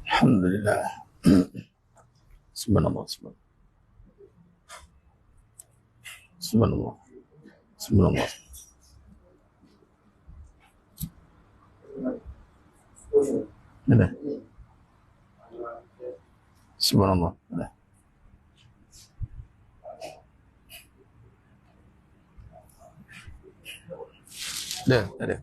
Alhamdulillah. Subhanallah, subhanallah. Subhanallah. Subhanallah. Ada. Subhanallah. Ada. Ada.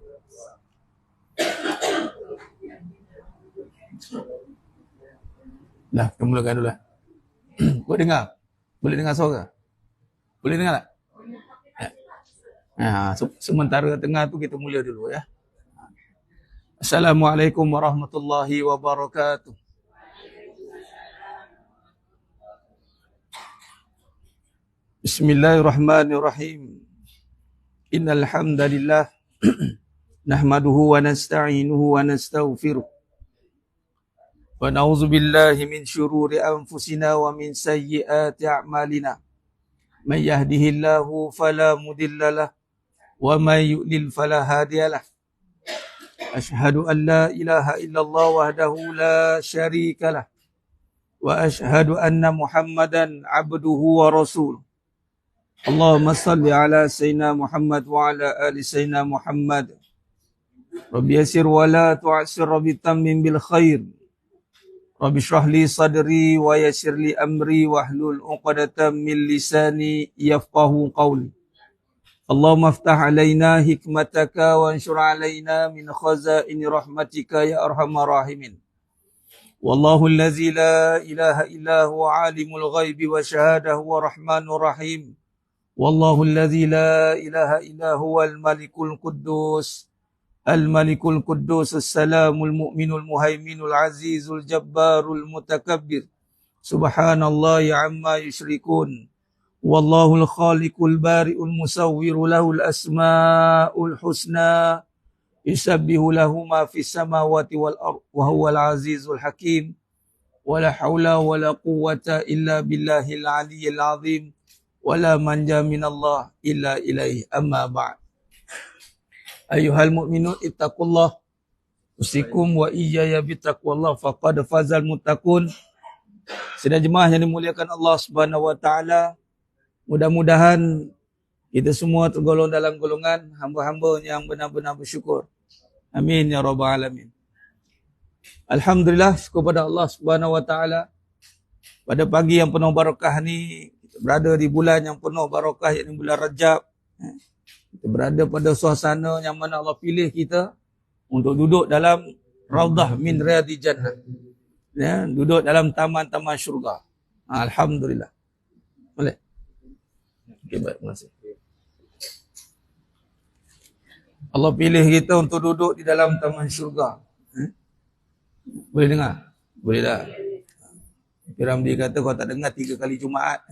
Dah, kita mulakan dulu lah. Boleh dengar? Boleh dengar suara? Boleh dengar tak? Sementara tengah tu kita mula dulu ya. Assalamualaikum warahmatullahi wabarakatuh. Bismillahirrahmanirrahim. Innal hamdalillah nahmaduhu wa nasta'inuhu wa nastaghfiruh. Wa na'udzu billahi min syururi anfusina wa min sayyiati a'malina. May yahdihillahu fala mudhillalah wa may yudlil fala hadiyalah. Asyhadu an la ilaha illallah wahdahu la syarikalah wa asyhadu anna Muhammadan abduhu wa rasuluh. Allahumma salli ala sayyidina Muhammad wa ala ali sayyidina Muhammad. Rabbi yassir wa la tu'assir, Rabbi tammim bil khair. Rabbi shrah li sadri wa yassir li amri wahlul 'uqdatam min lisani yafqahu qawli. Allahumma aftah alaina hikmataka wa anshur alaina min khazaini rahmatika ya arhamar rahimin. Wallahu allazi la ilaha illa huwa alimul ghaibi wa syahadahu wa rahmanur rahim. Wallahu allazi la ilaha illa huwal malikul quddus. Al-malikul quddus as-salamul mu'minul muhaiminul azizul jabbarul mutakabbir. Subhanallahi amma yusyrikun. Wallahul khaliqul bari'ul musawwiru lahul asma'ul husna. Yusabbihu lahu ma fis samawati wal ardh wa huwal azizul hakim. Wala haula wala quwwata illa billahil aliyyil azim. Wala manja minallah illa ilaih, amma ba'd. Ayuhal mu'minun ittaqullah usikum wa iyaya bittaqwallah faqad fazal muttaqun. Sidang jemaah yang dimuliakan Allah Subhanahu wa taala, mudah-mudahan kita semua tergolong dalam golongan hamba-hamba yang benar-benar bersyukur. Amin ya rabbal alamin. Alhamdulillah, syukur pada Allah Subhanahu wa taala. Pada pagi yang penuh barakah ni, kita berada di bulan yang penuh barakah, iaitu bulan Rajab. Kita berada pada suasana yang mana Allah pilih kita untuk duduk dalam Raudhah min Riyadil Jannah. Ya, duduk dalam taman-taman syurga. Alhamdulillah. Boleh? Okey, baik, terima kasih. Allah pilih kita untuk duduk di dalam taman syurga. Boleh dengar? Boleh tak? Ramli kata kau tak dengar 3 kali Jumaat.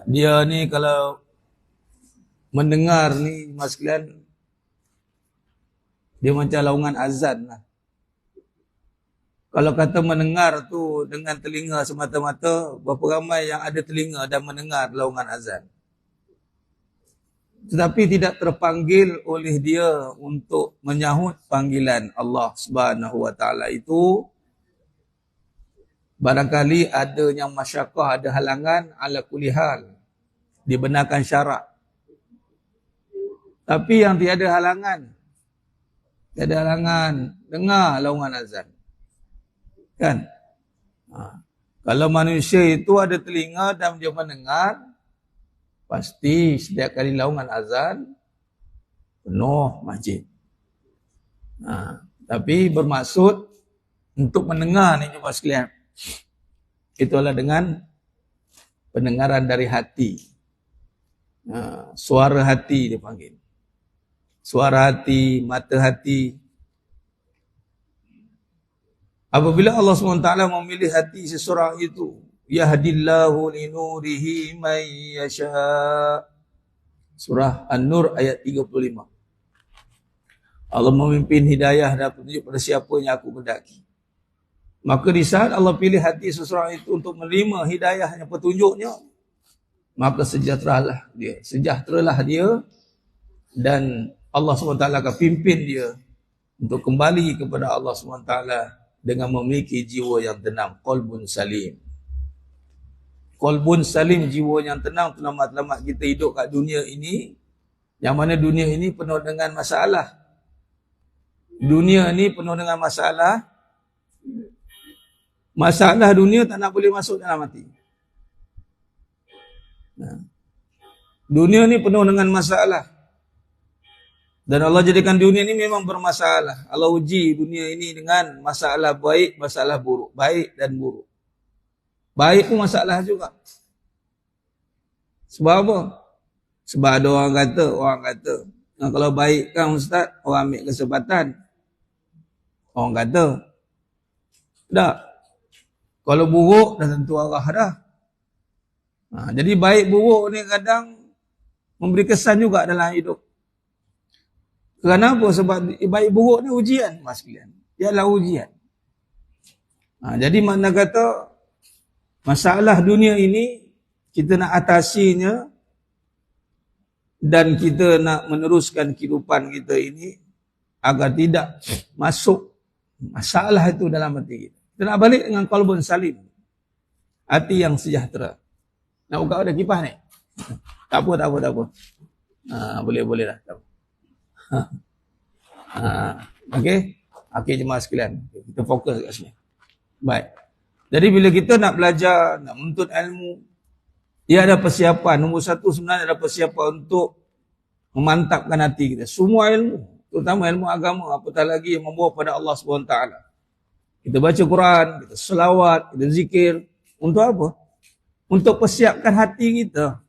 Dia ni kalau mendengar ni mas sekalian, dia macam laungan azan lah. Kalau kata mendengar tu dengan telinga semata-mata, berapa ramai yang ada telinga dan mendengar laungan azan, tetapi tidak terpanggil oleh dia untuk menyahut panggilan Allah Subhanahu wa taala itu. Barangkali ada yang masyaqqah, ada halangan, ala kulli hal dibenarkan syarak. Tapi yang tiada halangan, dengar laungan azan. Kan? Kalau manusia itu ada telinga dan dia mendengar, pasti setiap kali laungan azan penuh masjid. Tapi bermaksud untuk mendengar ni jemaah sekalian. Itulah dengan pendengaran dari hati. Suara hati dia panggil. Suara hati, mata hati. Apabila Allah SWT memilih hati seseorang itu, yahdillahu linurihi man yasha. Surah An-Nur ayat 35. Allah memimpin hidayah dan petunjuk pada siapa yang aku kehendaki. Maka di saat Allah pilih hati seseorang itu untuk menerima hidayahnya, petunjuknya, maka sejahteralah dia dan Allah SWT akan pimpin dia untuk kembali kepada Allah SWT dengan memiliki jiwa yang tenang, qalbun salim. Qalbun salim, jiwa yang tenang, selamat-selamat kita hidup kat dunia ini, yang mana dunia ini penuh dengan masalah. Dunia ini penuh dengan masalah. Masalah dunia tak nak boleh masuk dalam hati. Dunia ni penuh dengan masalah. Dan Allah jadikan dunia ni memang bermasalah. Allah uji dunia ini dengan masalah baik, masalah buruk. Baik dan buruk. Baik pun masalah juga. Sebab apa? Sebab ada orang kata, kalau baik kan Ustaz, orang ambil kesempatan. Orang kata. Tak. Kalau buruk dah tentu arah dah. Jadi baik buruk ni kadang memberi kesan juga dalam hidup. Kenapa? Sebab baik buruk ni ujian, mas sekalian. Ialah ujian. Jadi makna kata masalah dunia ini kita nak atasinya dan kita nak meneruskan kehidupan kita ini agar tidak masuk masalah itu dalam hati kita. Kita nak balik dengan qalbun salim. Hati yang sejahtera. Nak buka ada kipas ni? Tak apa. Boleh lah. Okey jemaah sekalian. Kita fokus kat sini. Baik. Jadi bila kita nak belajar, nak menuntut ilmu, dia ada persiapan. Nombor satu sebenarnya ada persiapan untuk memantapkan hati kita. Semua ilmu, terutama ilmu agama, apatah lagi yang membawa pada Allah SWT. Kita baca Quran, kita selawat, kita zikir. Untuk apa? Untuk persiapkan hati kita.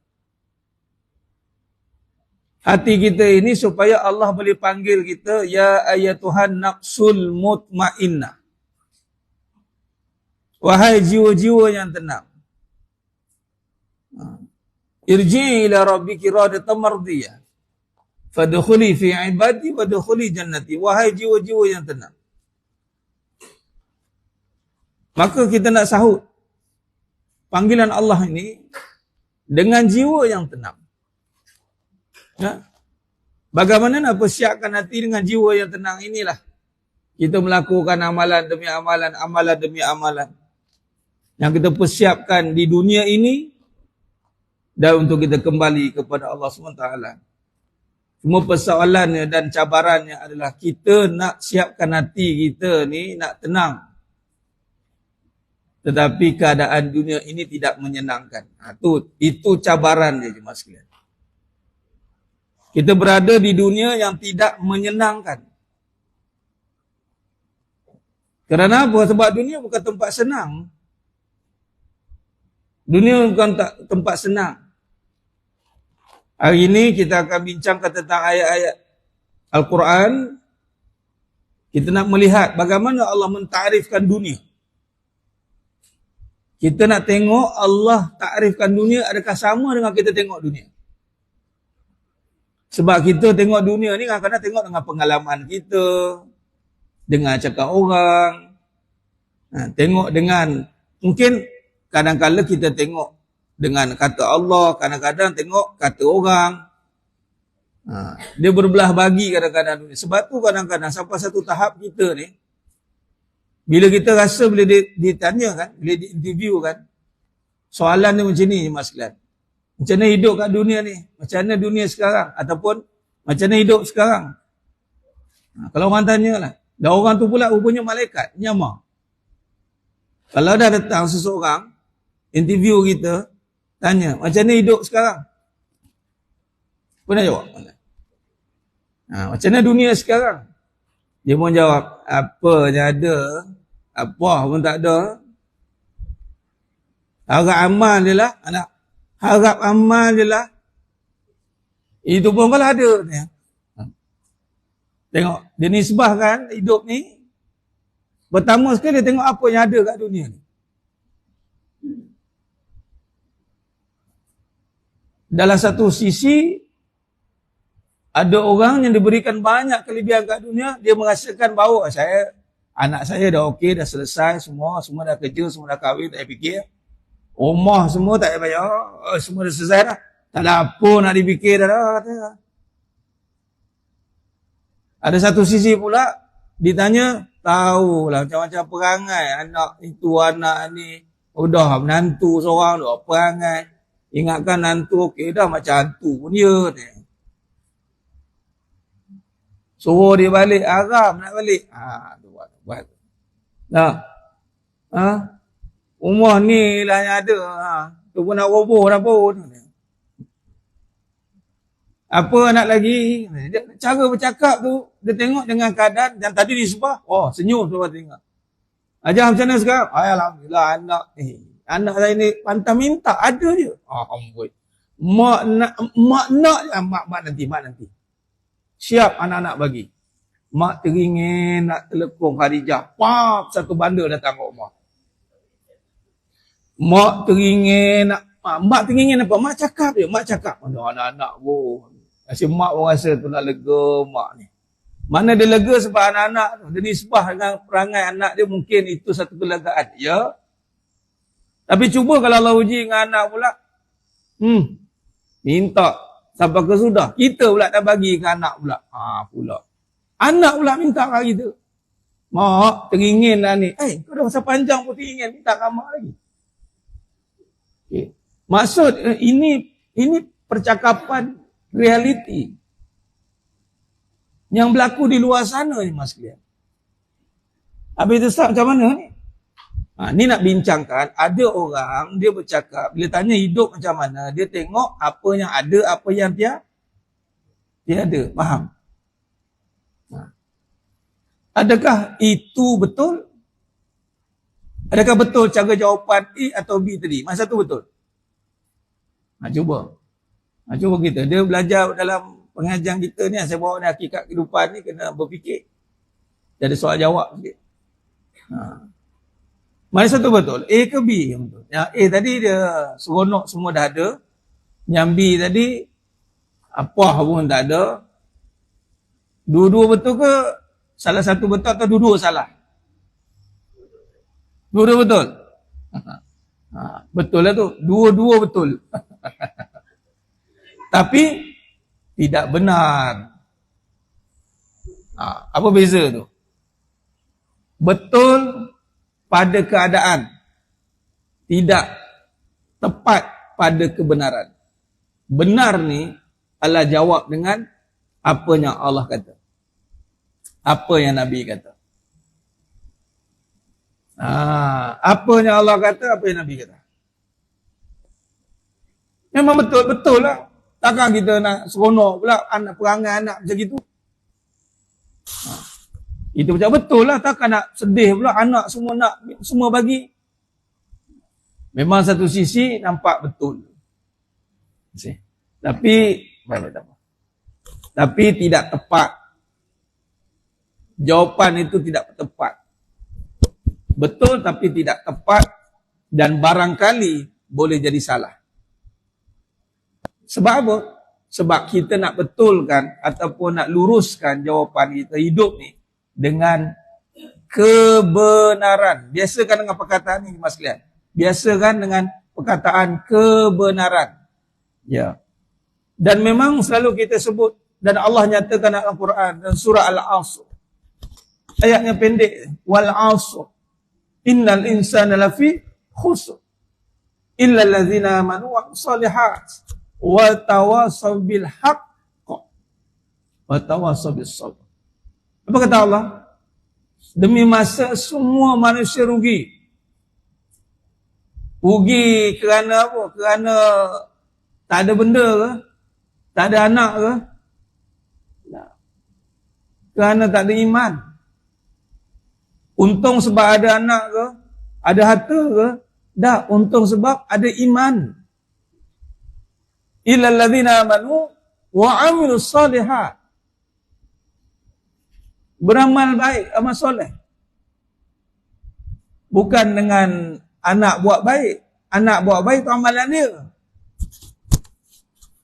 Hati kita ini supaya Allah boleh panggil kita, ya ayatuhan nafsul mutmainnah. Wahai jiwa-jiwa yang tenang. Irji ila rabbiki radatan mardiyah. Fadkhuli fi ibadi wadkhuli jannati. Wahai jiwa-jiwa yang tenang. Maka kita nak sahut panggilan Allah ini dengan jiwa yang tenang. Bagaimana nak persiapkan hati dengan jiwa yang tenang inilah. Kita melakukan amalan demi amalan, amalan demi amalan. Yang kita persiapkan di dunia ini dan untuk kita kembali kepada Allah SWT. Semua persoalannya dan cabarannya adalah kita nak siapkan hati kita ni nak tenang. Tetapi keadaan dunia ini tidak menyenangkan. Itu cabaran dia jemaah sekalian. Kita berada di dunia yang tidak menyenangkan. Kerana apa? Sebab dunia bukan tempat senang. Dunia bukan tempat senang. Hari ini kita akan bincangkan tentang ayat-ayat Al-Quran. Kita nak melihat bagaimana Allah mentarifkan dunia. Kita nak tengok Allah takrifkan dunia adakah sama dengan kita tengok dunia. Sebab kita tengok dunia ni kadang-kadang tengok dengan pengalaman kita, dengan cakap orang, tengok dengan, mungkin kadang-kadang kita tengok dengan kata Allah, kadang-kadang tengok kata orang. Dia berbelah bagi kadang-kadang dunia. Sebab tu kadang-kadang sampai satu tahap kita ni, bila kita rasa, bila ditanya kan, bila diinterview kan, soalan dia macam ni mas sekalian. Macam mana hidup kat dunia ni? Macam mana dunia sekarang? Ataupun macam mana hidup sekarang? Kalau orang tanya lah. Dan orang tu pula rupanya malaikat, nyamar. Kalau dah datang seseorang, interview kita, tanya, macam mana hidup sekarang? Apa nak jawab? Macam mana dunia sekarang? Dia pun jawab, apa yang ada, apa pun tak ada. Harap amal je lah, anak. Harap amal je lah. Itu pun kalau ada. Tengok, dia nisbahkan hidup ni. Pertama sekali dia tengok apa yang ada kat dunia ni. Dalam satu sisi, ada orang yang diberikan banyak kelebihan kat dunia, dia merasakan bahawa anak saya dah okey, dah selesai, semua dah kerja, semua dah kahwin, tak payah fikir. Rumah semua tak payah bayar, semua dah selesai dah. Tak ada apa nak dipikir dah. Ada satu sisi pula, ditanya, tahulah macam-macam perangai anak itu, anak ni. Udah menantu seorang tu, perangai. Ingatkan nantu okey dah, macam hantu pun dia. Suruh dia balik, haram nak balik. Tu buat. Nah. Rumah ni lah yang ada. Tu pun nak roboh dah pun. Apa nak lagi? Cara bercakap tu, dia tengok dengan keadaan yang tadi disebah. Senyum sebab tengok. Ajar macam mana sekarang? Alhamdulillah anak saya ni pantang minta, ada je. Amboi. Mak nak mak nanti. Siap anak-anak bagi. Mak teringin nak telekong Khadijah. Satu bandar datang ke rumah. Mak teringin apa? Mak cakap dia. Mak cakap. Anak-anak pun. Asyik mak pun rasa tu nak lega mak ni. Mana dia lega sebab anak-anak tu. Dia nisbah dengan perangai anak dia, mungkin itu satu kelegaan. Ya. Tapi cuba kalau Allah uji dengan anak pula. Minta sampai ke sudah. Kita pula tak bagi ke anak pula. Pula. Anak pula minta kat kita. Mak, teringin lah ni. Kau dah masa panjang pun teringin. Minta kat mak lagi. Okay. Maksud, ini percakapan realiti. Yang berlaku di luar sana ni, mas kalian. Habis itu Ustaz, macam mana ni? Ni nak bincangkan, ada orang, dia bercakap, bila tanya hidup macam mana, dia tengok apa yang ada, apa yang tiada. Faham? Adakah itu betul? Adakah betul cara jawapan A atau B tadi? Masa tu betul? Cuba. Cuba kita. Dia belajar dalam pengajian kita ni, saya bawa ni hakikat kehidupan ni, kena berfikir. Jadi soal jawab sikit. Mana satu betul? A ke B yang betul? Yang A tadi dia seronok semua dah ada. Yang B tadi apa pun tak ada. Dua-dua betul ke? Salah satu betul atau dua-dua salah? Dua-dua betul? Betul lah tu. Dua-dua betul. Tapi tidak benar. Apa beza tu? Betul pada keadaan, tidak tepat pada kebenaran. Benar ni Allah jawab dengan apa yang Allah kata, apa yang Nabi kata. Apa yang Allah kata, apa yang Nabi kata. Memang betul lah. Takkan kita nak seronok pula anak perangai anak macam gitu. Itu macam betul lah. Takkan nak sedih pula anak semua bagi. Memang satu sisi nampak betul. Tapi tidak tepat. Jawapan itu tidak tepat. Betul tapi tidak tepat. Dan barangkali boleh jadi salah. Sebab apa? Sebab kita nak betulkan ataupun nak luruskan jawapan kita hidup ni dengan kebenaran. Biasakan dengan perkataan ini, mas sekalian. Biasakan dengan perkataan kebenaran. Ya. Dan memang selalu kita sebut, dan Allah nyatakan dalam Al-Quran dan surah Al-Asr. Ayatnya pendek. Wal asr. Innal insana lafi khusr. Illa allazina amanu wa salihat. Wa tawasaw bil haqq. Wa tawasaw bis sabr. Apa kata Allah? Demi masa semua manusia rugi. Rugi kerana apa? Kerana tak ada benda ke? Tak ada anak ke? Kerana tak ada iman. Untung sebab ada anak ke? Ada harta ke? Dah, untung sebab ada iman. Illal ladzina amanu wa 'amilus shalihat. Beramal baik, amal soleh. Bukan dengan anak buat baik. Anak buat baik tu amalan dia.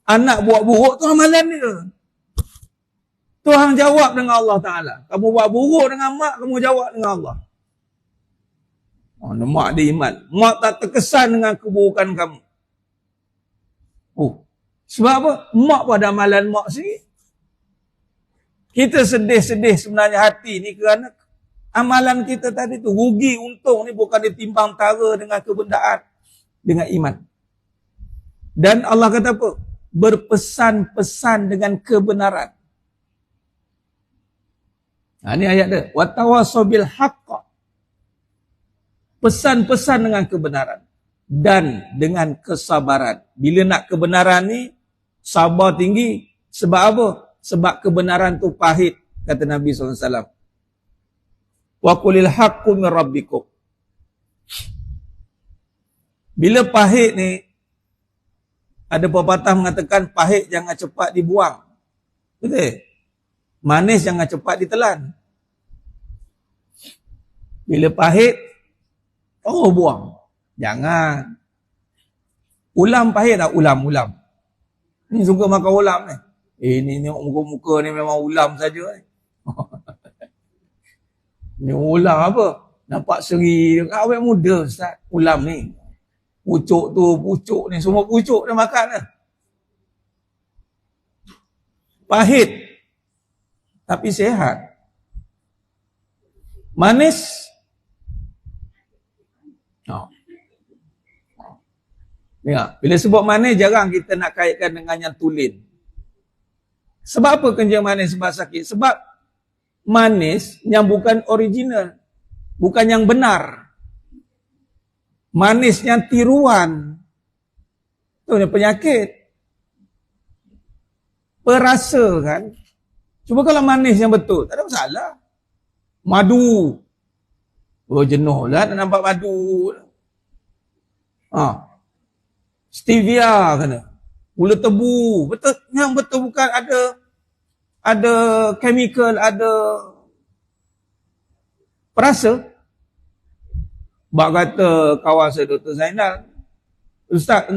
Anak buat buruk tu amalan dia. Tuhan jawab dengan Allah Ta'ala. Kamu buat buruk dengan mak, kamu jawab dengan Allah. Oh, mak dia iman. Mak tak terkesan dengan keburukan kamu. Oh, sebab apa? Mak pada amalan mak sendiri. Kita sedih-sedih sebenarnya hati ni kerana amalan kita tadi tu rugi untung ni bukan ditimbang tara dengan kebendaan, dengan iman. Dan Allah kata apa? Berpesan-pesan dengan kebenaran. Nah, ini ayat dia. Watawassaw bil haqq. Pesan-pesan dengan kebenaran dan dengan kesabaran. Bila nak kebenaran ni sabar tinggi. Sebab apa? Sebab kebenaran tu pahit, kata Nabi SAW. Wa qulil haqqu min rabbikum. Bila pahit ni, ada pepatah mengatakan pahit jangan cepat dibuang. Betul? Manis jangan cepat ditelan. Bila pahit, buang. Jangan. Ulam pahit tak? Ulam. Ni suka makan ulam ni. Ni muka-muka ni memang ulam saja ni. Ni ulam apa? Nampak seri. Awet muda Ustaz. Ulam ni. Pucuk ni. Semua pucuk dia makan lah. Pahit. Tapi sehat. Manis. Tengok, bila sebut manis jarang kita nak kaitkan dengan yang tulen. Sebab apa kencing manis sebab sakit? Sebab manis yang bukan original, bukan yang benar. Manis yang tiruan. Itu penyakit. Perasa kan? Cuba kalau manis yang betul, tak ada masalah. Madu. Oh, jenuh lah nak nampak madu. Stevia kena. Gula tebu. Betul, yang betul bukan ada chemical, ada perasa. Bak kata kawan saya Dr. Zainal, Ustaz,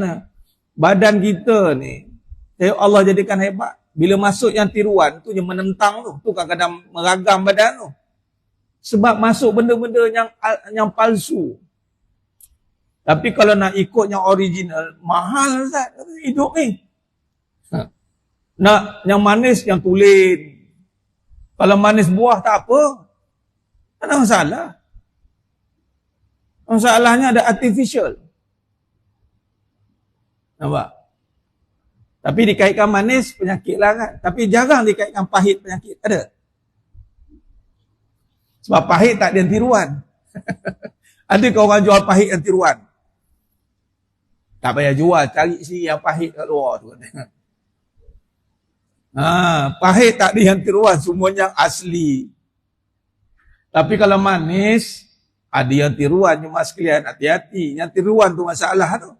badan kita ni, Allah jadikan hebat. Bila masuk yang tiruan tu, yang menentang tu kadang-kadang meragam badan tu. Sebab masuk benda-benda yang palsu. Tapi kalau nak ikut yang original, mahal Ustaz, hidup ni. Nak yang manis, yang tulen. Kalau manis buah tak apa. Tak ada masalah. Masalahnya ada artificial. Nampak? Tapi dikaitkan manis, penyakit lah kan. Tapi jarang dikaitkan pahit, penyakit. Ada? Sebab pahit tak ada yang tiruan. Adakah orang jual pahit yang tiruan? Tak payah jual, cari si yang pahit kat luar tu. Pahit tak ada yang tiruan, semuanya asli. Tapi kalau manis, ada yang tiruan, cuma sekalian hati-hati. Yang tiruan tu masalah tu.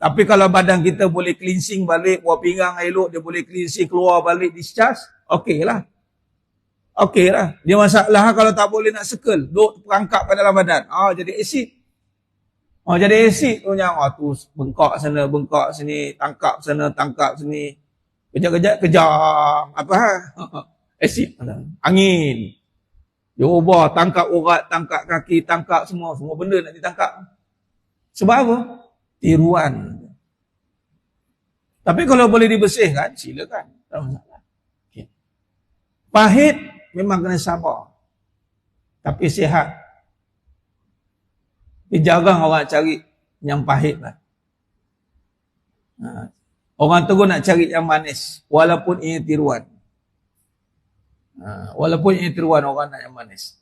Tapi kalau badan kita boleh cleansing balik, buah pinggang elok, dia boleh cleansing keluar balik, discharge, okey lah. Okey lah. Dia masalah kalau tak boleh nak circle, duk perangkap pada dalam badan. Jadi asid. Jadi asid tu yang tu bengkak sana, bengkak sini, tangkap sana, tangkap sini. Kejap-kejap kejam. Asid. Angin. Dia ubah, tangkap urat, tangkap kaki, tangkap semua benda nak ditangkap. Sebab apa? Tiruan. Tapi kalau boleh dibersihkan, silakan. Tak masalah. Okay. Pahit memang kena sabar. Tapi sihat. Jarang orang cari yang pahit lah. Orang terus nak cari yang manis. Walaupun ini tiruan. Walaupun ini tiruan, orang nak yang manis.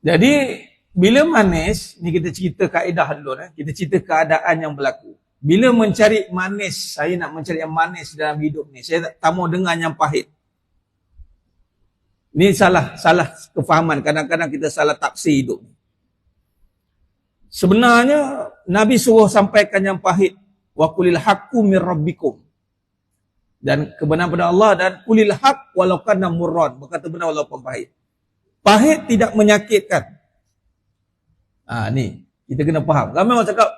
Jadi, bila manis, ni kita cerita kaedah dulu. Kita cerita keadaan yang berlaku. Bila mencari manis, saya nak mencari yang manis dalam hidup ni. Saya tak mau dengar yang pahit. Ini salah kefahaman. Kadang-kadang kita salah tafsir hidup. Sebenarnya Nabi suruh sampaikan yang pahit. Wa qulil haqqu mir rabbikum. Dan kebenaran pada Allah, dan qulil haqq walau kana murran. Berkata benar walaupun pahit. Pahit tidak menyakitkan. Ni kita kena faham. Ramai orang cakap,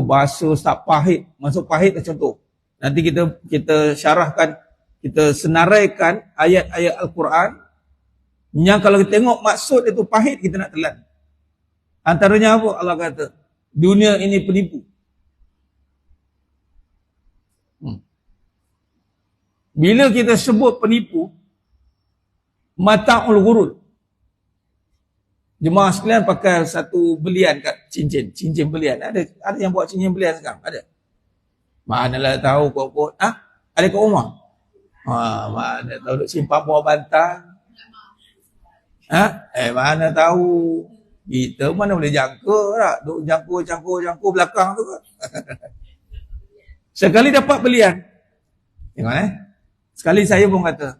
bahasa Ustaz pahit. Maksud pahit macam tu. Nanti kita syarahkan, kita senaraikan ayat-ayat Al-Quran yang kalau kita tengok maksud itu pahit, kita nak telan. Antaranya apa? Allah kata, dunia ini penipu. Bila kita sebut penipu, mata'ul ghurur. Jemaah sekalian pakai satu belian kat cincin belian. Ada yang buat cincin belian sekarang? Ada. Manalah tahu kau. Ada kat rumah? Mana tahu duk simpan bawah bantal. Mana tahu. Kita mana boleh jangka tak? Duk jangkau belakang tu. Sekali dapat belian. Tengok sekali saya pun kata,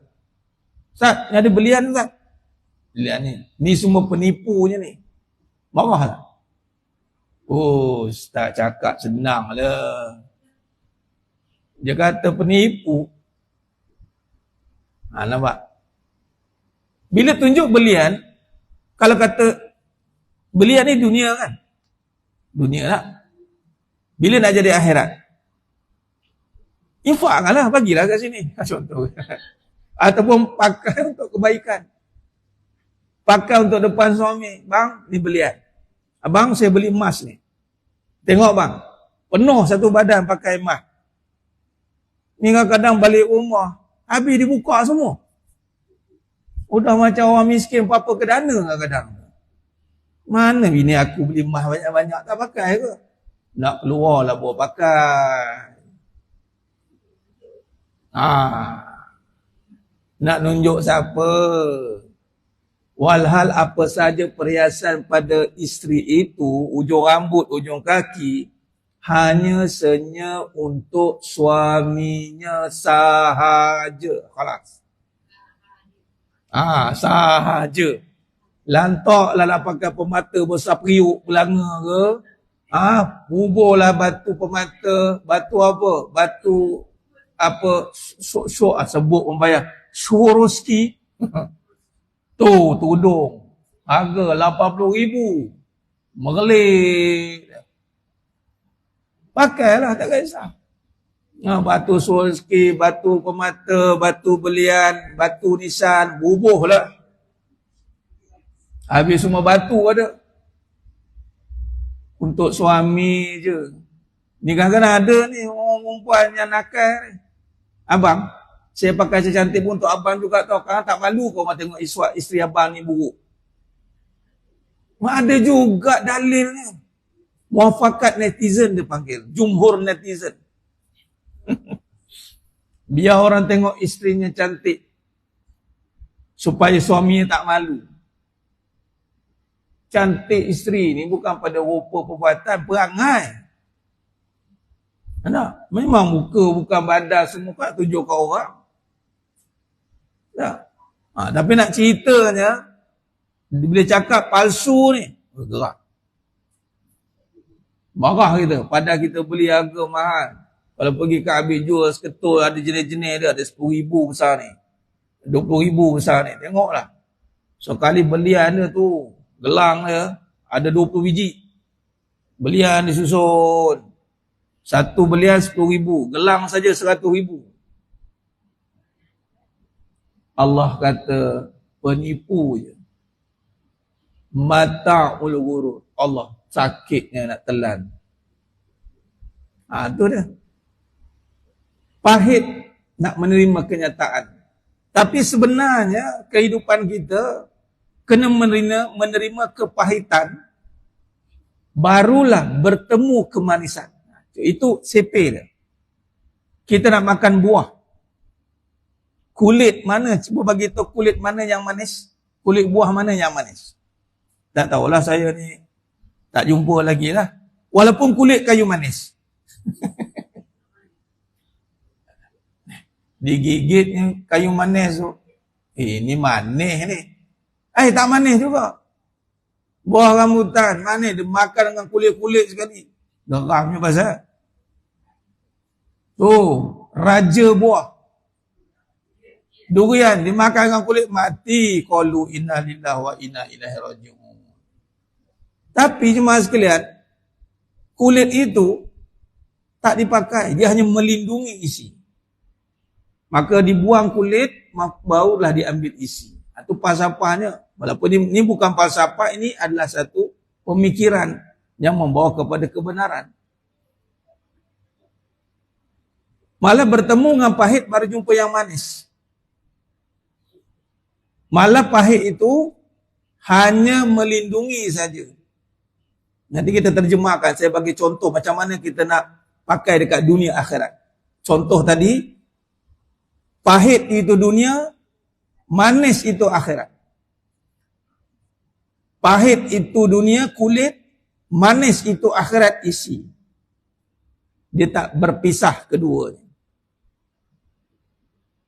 Ustaz, ni ada belian Ustaz. Belian ni semua penipunya ni. Marah tak? Ustaz cakap senang lah. Dia kata penipu. Nampak? Bila tunjuk belian, kalau kata belian ni dunia kan? Dunia tak? Bila nak jadi akhirat? Infak lah, bagilah kat sini. Contoh. Ataupun pakai untuk kebaikan. Pakai untuk depan suami. Bang, ni belian. Abang, saya beli emas ni. Tengok bang. Penuh satu badan pakai emas. Ni kadang-kadang balik rumah. Habis dibuka semua. Udah macam orang miskin. Apa-apa ke dana kadang-kadang. Mana bini aku beli emas banyak-banyak tak pakai ke? Nak keluar lah buat pakai. Nak nunjuk siapa? Walhal apa saja perhiasan pada isteri itu, ujung rambut, ujung kaki, hanya senyap untuk suaminya sahaja. Khalas. Sahaja. Lantaklah nak pakai pemata besar periuk belanga ke. Buburlah batu pemata. Batu apa? Batu apa? Syok sebut membayar. Swarovski. Tu tudung. Harga 80,000. Merlik. Pakailah, tak kisah. Batu Swarovski, batu pemata, batu belian, batu nisan, bubuhlah. Habis semua batu ada. Untuk suami je. Ni kadang-kadang ada ni orang perempuan yang nakal ni. Abang, saya pakai secantik pun untuk abang juga tau. Kadang tak malu kau orang tengok isteri abang ni buruk. Ada juga dalil ni. Muafakat netizen dia panggil. Jumhur netizen. Biar orang tengok isterinya cantik. Supaya suaminya tak malu. Cantik isteri ni bukan pada rupa perbuatan, perangai. Tak? Memang muka, bukan badan, semua kan tunjuk ke orang. Tak? Tapi nak ceritanya, bila cakap palsu ni, gerak. Marah kita, pada kita beli harga mahal. Kalau pergi ke habis jual seketul, ada jenis-jenis dia, ada 10,000 besar ni. 20,000 besar ni, tengoklah. So kali belian dia tu, gelang dia, ada 20 biji. Belian disusun. Satu belian 10,000. Gelang saja 100,000. Allah kata, penipu je. Mata'ul ghurur. Allah sakitnya nak telan. Tu dah. Pahit nak menerima kenyataan. Tapi sebenarnya kehidupan kita kena menerima kepahitan, barulah bertemu kemanisan. Itu CP dia. Kita nak makan buah. Kulit mana? Cuba bagi tahu kulit mana yang manis. Kulit buah mana yang manis. Tak tahulah, saya ni tak jumpa lagi lah. Walaupun kulit kayu manis. Digigitnya kayu manis tu. Ini manis ni. Tak manis juga. Buah rambutan manis, dia makan dengan kulit-kulit sekali. Geramnya pasal. Raja buah. Durian dimakan dengan kulit, mati. Qalu inna lillahi wa inna ilaihi raji'un. Tapi jemaah sekalian, kulit itu tak dipakai, dia hanya melindungi isi. Maka dibuang kulit, barulah diambil isi. Itu falsafahnya. Walaupun ini bukan falsafah, ini adalah satu pemikiran yang membawa kepada kebenaran. Malah bertemu dengan pahit baru jumpa yang manis. Malah pahit itu hanya melindungi saja. Nanti kita terjemahkan, saya bagi contoh macam mana kita nak pakai dekat dunia akhirat. Contoh tadi, pahit itu dunia, manis itu akhirat. Pahit itu dunia, kulit, manis itu akhirat, isi. Dia tak berpisah keduanya.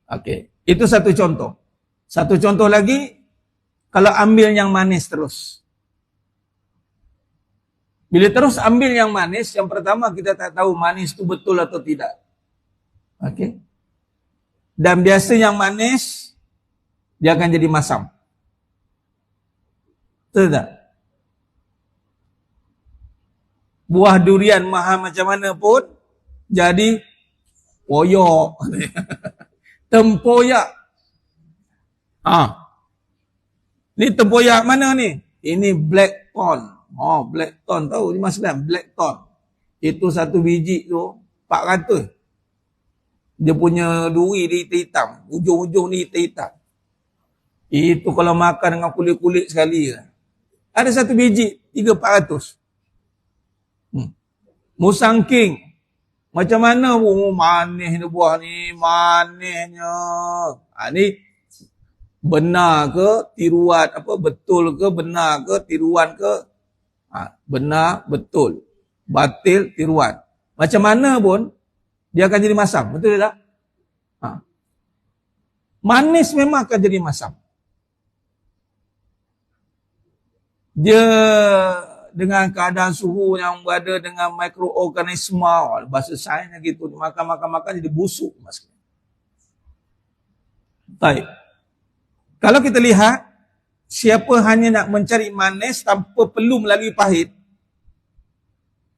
Okey, itu satu contoh. Satu contoh lagi, kalau ambil yang manis terus. Bila terus ambil yang manis, yang pertama kita tak tahu manis itu betul atau tidak. Okey. Dan biasa yang manis, dia akan jadi masam. Betul tak? Buah durian mahal macam mana pun, jadi poyok. Tempoyak. Ni tempoyak mana ni? Ini black thorn. Black thorn tahu? Ni masalah black thorn. Itu satu biji tu 400. Dia punya duri dia hitam. Ujung-ujung ni hitam. Itu kalau makan dengan kulit-kulit sekali lah. Ada satu biji 300-400. Musang king. Macam mana manisnya buah ni, manisnya. Ni benar ke tiruan, betul ke benar ke tiruan ke? Benar, betul. Batil, tiruan. Macam mana pun dia akan jadi masam, betul tak? Manis memang akan jadi masam. Dia dengan keadaan suhu yang berada dengan mikroorganisma, bahasa sainsnya gitu, makan jadi busuk. Baik. Kalau kita lihat, siapa hanya nak mencari manis tanpa perlu melalui pahit,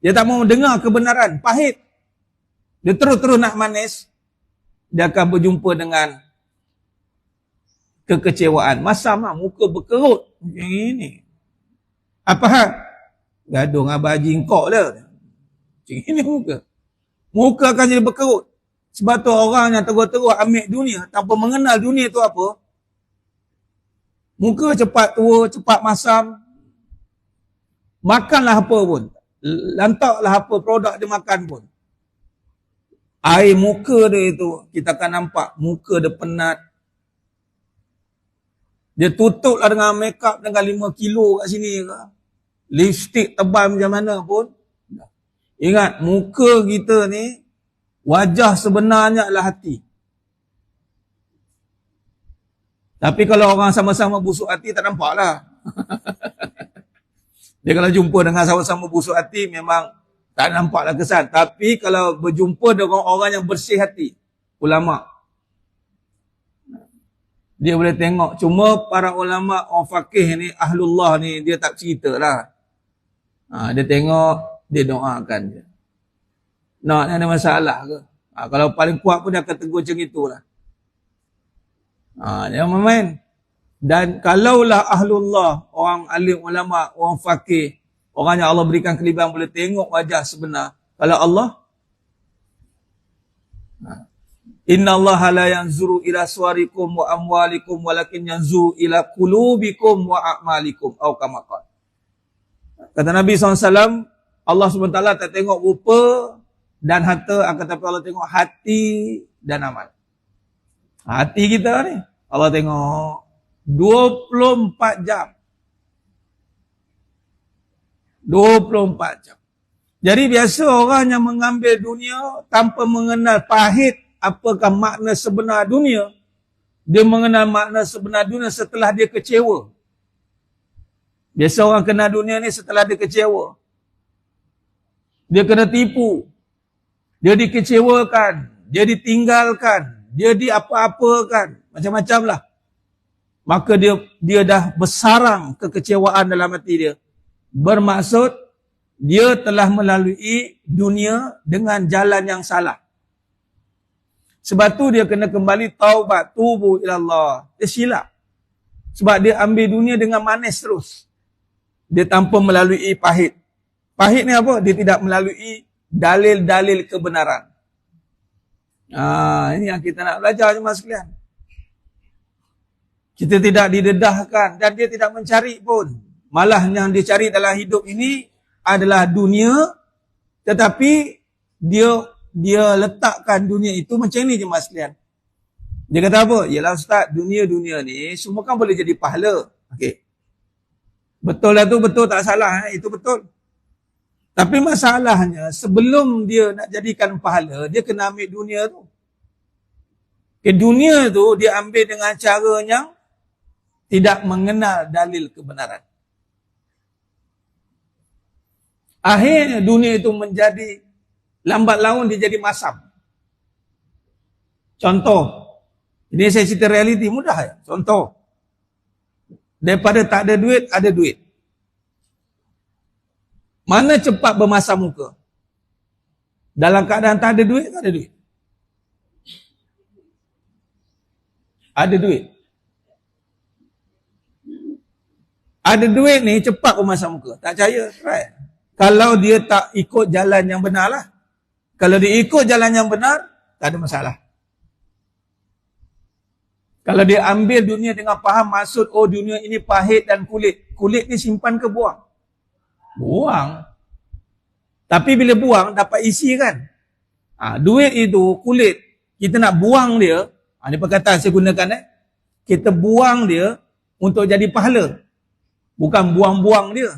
dia tak mau dengar kebenaran, pahit. Dia terus-terus nak manis, dia akan berjumpa dengan kekecewaan. Masam lah, muka berkerut. Macam ini. Apa hal? Gaduh dengan abang haji engkau dah. Macam ini muka. Muka akan jadi berkerut. Sebab tu orang yang terus-terus ambil dunia, tanpa mengenal dunia tu apa, muka cepat tua, cepat masam. Makanlah apa pun. Lantaklah apa produk dia makan pun. Air muka dia itu, kita akan nampak muka dia penat. Dia tutuplah dengan make up dengan 5 kilo kat sini ke. Lipstick tebal macam mana pun. Ingat, muka kita ni, wajah sebenarnya adalah hati. Tapi kalau orang sama-sama busuk hati, tak nampak lah. Dia kalau jumpa dengan sama-sama busuk hati, memang tak nampaklah kesan. Tapi kalau berjumpa dengan orang yang bersih hati, ulama', dia boleh tengok. Cuma para ulama' orang faqih ni, ahlullah ni, dia tak cerita lah. Dia tengok, dia doakan je. Nak ada masalah ke? Kalau paling kuat pun dia akan tegur macam itulah. Dia main. Dan kalaulah ahlullah, orang alim ulama', orang faqih, orang yang Allah berikan kelebihan boleh tengok wajah sebenar. Kalau Allah, Inna Allah la yanzuru ila suwarikum wa amwalikum walakin yanzuru ila qulubikum wa a'malikum. Atau kama qala. Kata Nabi SAW, Allah SWT tak tengok rupa dan harta, akan tapi Allah tengok hati dan amal. Hati kita ni, Allah tengok 24 jam. 24 jam. Jadi biasa orang yang mengambil dunia tanpa mengenal pahit apakah makna sebenar dunia, Dia mengenal makna sebenar dunia setelah dia kecewa. Biasa orang kenal dunia ni setelah dia kecewa. Dia kena tipu. Dia dikecewakan. Dia ditinggalkan. Dia diapa-apakan. Macam-macam lah. Maka dia dah bersarang kekecewaan dalam hati dia. Bermaksud, dia telah melalui dunia dengan jalan yang salah. Sebab tu dia kena kembali taubat, tubu ilallah. Dia silap. Sebab dia ambil dunia dengan manis terus. Dia tanpa melalui pahit. Pahit ni apa? Dia tidak melalui dalil-dalil kebenaran. Ini yang kita nak belajar jemaah sekalian. Kita tidak didedahkan dan dia tidak mencari pun. Malah yang dia cari dalam hidup ini adalah dunia, tetapi dia letakkan dunia itu macam ni jemaah sekalian. Dia kata apa? Yalah Ustaz, dunia-dunia ni semua kan boleh jadi pahala. Okey. Betul lah tu, betul tak salah, itu betul. Tapi masalahnya sebelum dia nak jadikan pahala, dia kena ambil dunia tu. Dunia tu dia ambil dengan cara yang tidak mengenal dalil kebenaran. Akhirnya dunia itu menjadi lambat laun dia jadi masam. Contoh, ini saya cerita realiti mudah ya. Contoh, daripada tak ada duit, ada duit. Mana cepat bermasam muka? Dalam keadaan tak ada duit, tak ada duit. Ada duit. Ada duit ni cepat bermasam muka. Tak percaya? Right. Kalau dia tak ikut jalan yang benar lah. Kalau dia ikut jalan yang benar, tak ada masalah. Kalau dia ambil dunia dengan faham maksud, oh dunia ini pahit dan kulit. Kulit ni simpan ke buang? Buang. Tapi bila buang, dapat isi kan? Duit itu, kulit, kita nak buang dia. Ini perkataan saya gunakan. Kita buang dia untuk jadi pahala. Bukan buang-buang dia.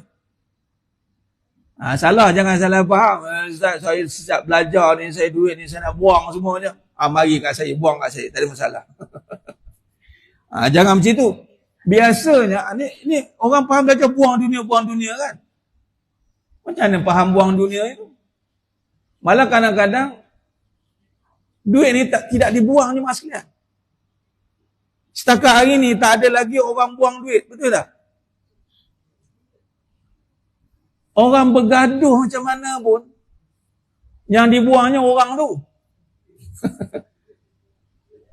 Salah, jangan salah faham. Ustaz, saya sejak belajar ni, saya duit ni, saya nak buang semuanya. Mari kat saya, buang kat saya. Tak ada masalah. Jangan macam tu. Biasanya, ni orang faham belajar buang dunia kan. Macam mana faham buang dunia itu? Malah kadang-kadang, duit ni tidak dibuang ni mas sekalian. Setakat hari ni, tak ada lagi orang buang duit. Betul tak? Orang bergaduh macam mana pun, yang dibuangnya orang tu.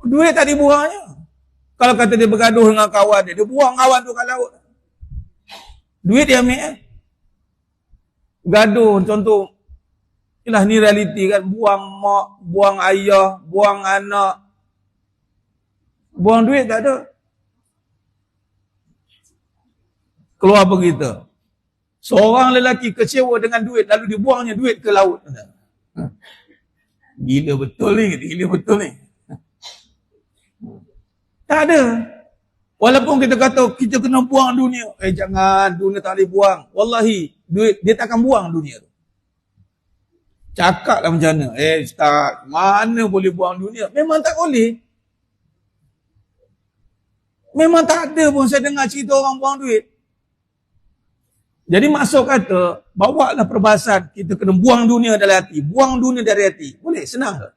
Duit tak dibuangnya. Kalau kata dia bergaduh dengan kawan dia buang kawan tu kat laut. Duit dia ambil. Gaduh, contoh, inilah ni realiti kan, buang mak, buang ayah, buang anak. Buang duit tak ada. Keluar pergi kita. Seorang lelaki kecewa dengan duit, lalu dibuangnya duit ke laut. Gila betul ni, gila betul ni. Tak ada. Walaupun kita kata kita kena buang dunia. Jangan, dunia tak boleh buang. Wallahi, duit dia takkan buang dunia tu. Cakaplah macam mana. Ustaz, mana boleh buang dunia? Memang tak boleh. Memang tak ada pun saya dengar cerita orang buang duit. Jadi maksud kata, bawalah perbahasan, kita kena buang dunia dari hati. Buang dunia dari hati. Boleh? Senang tak?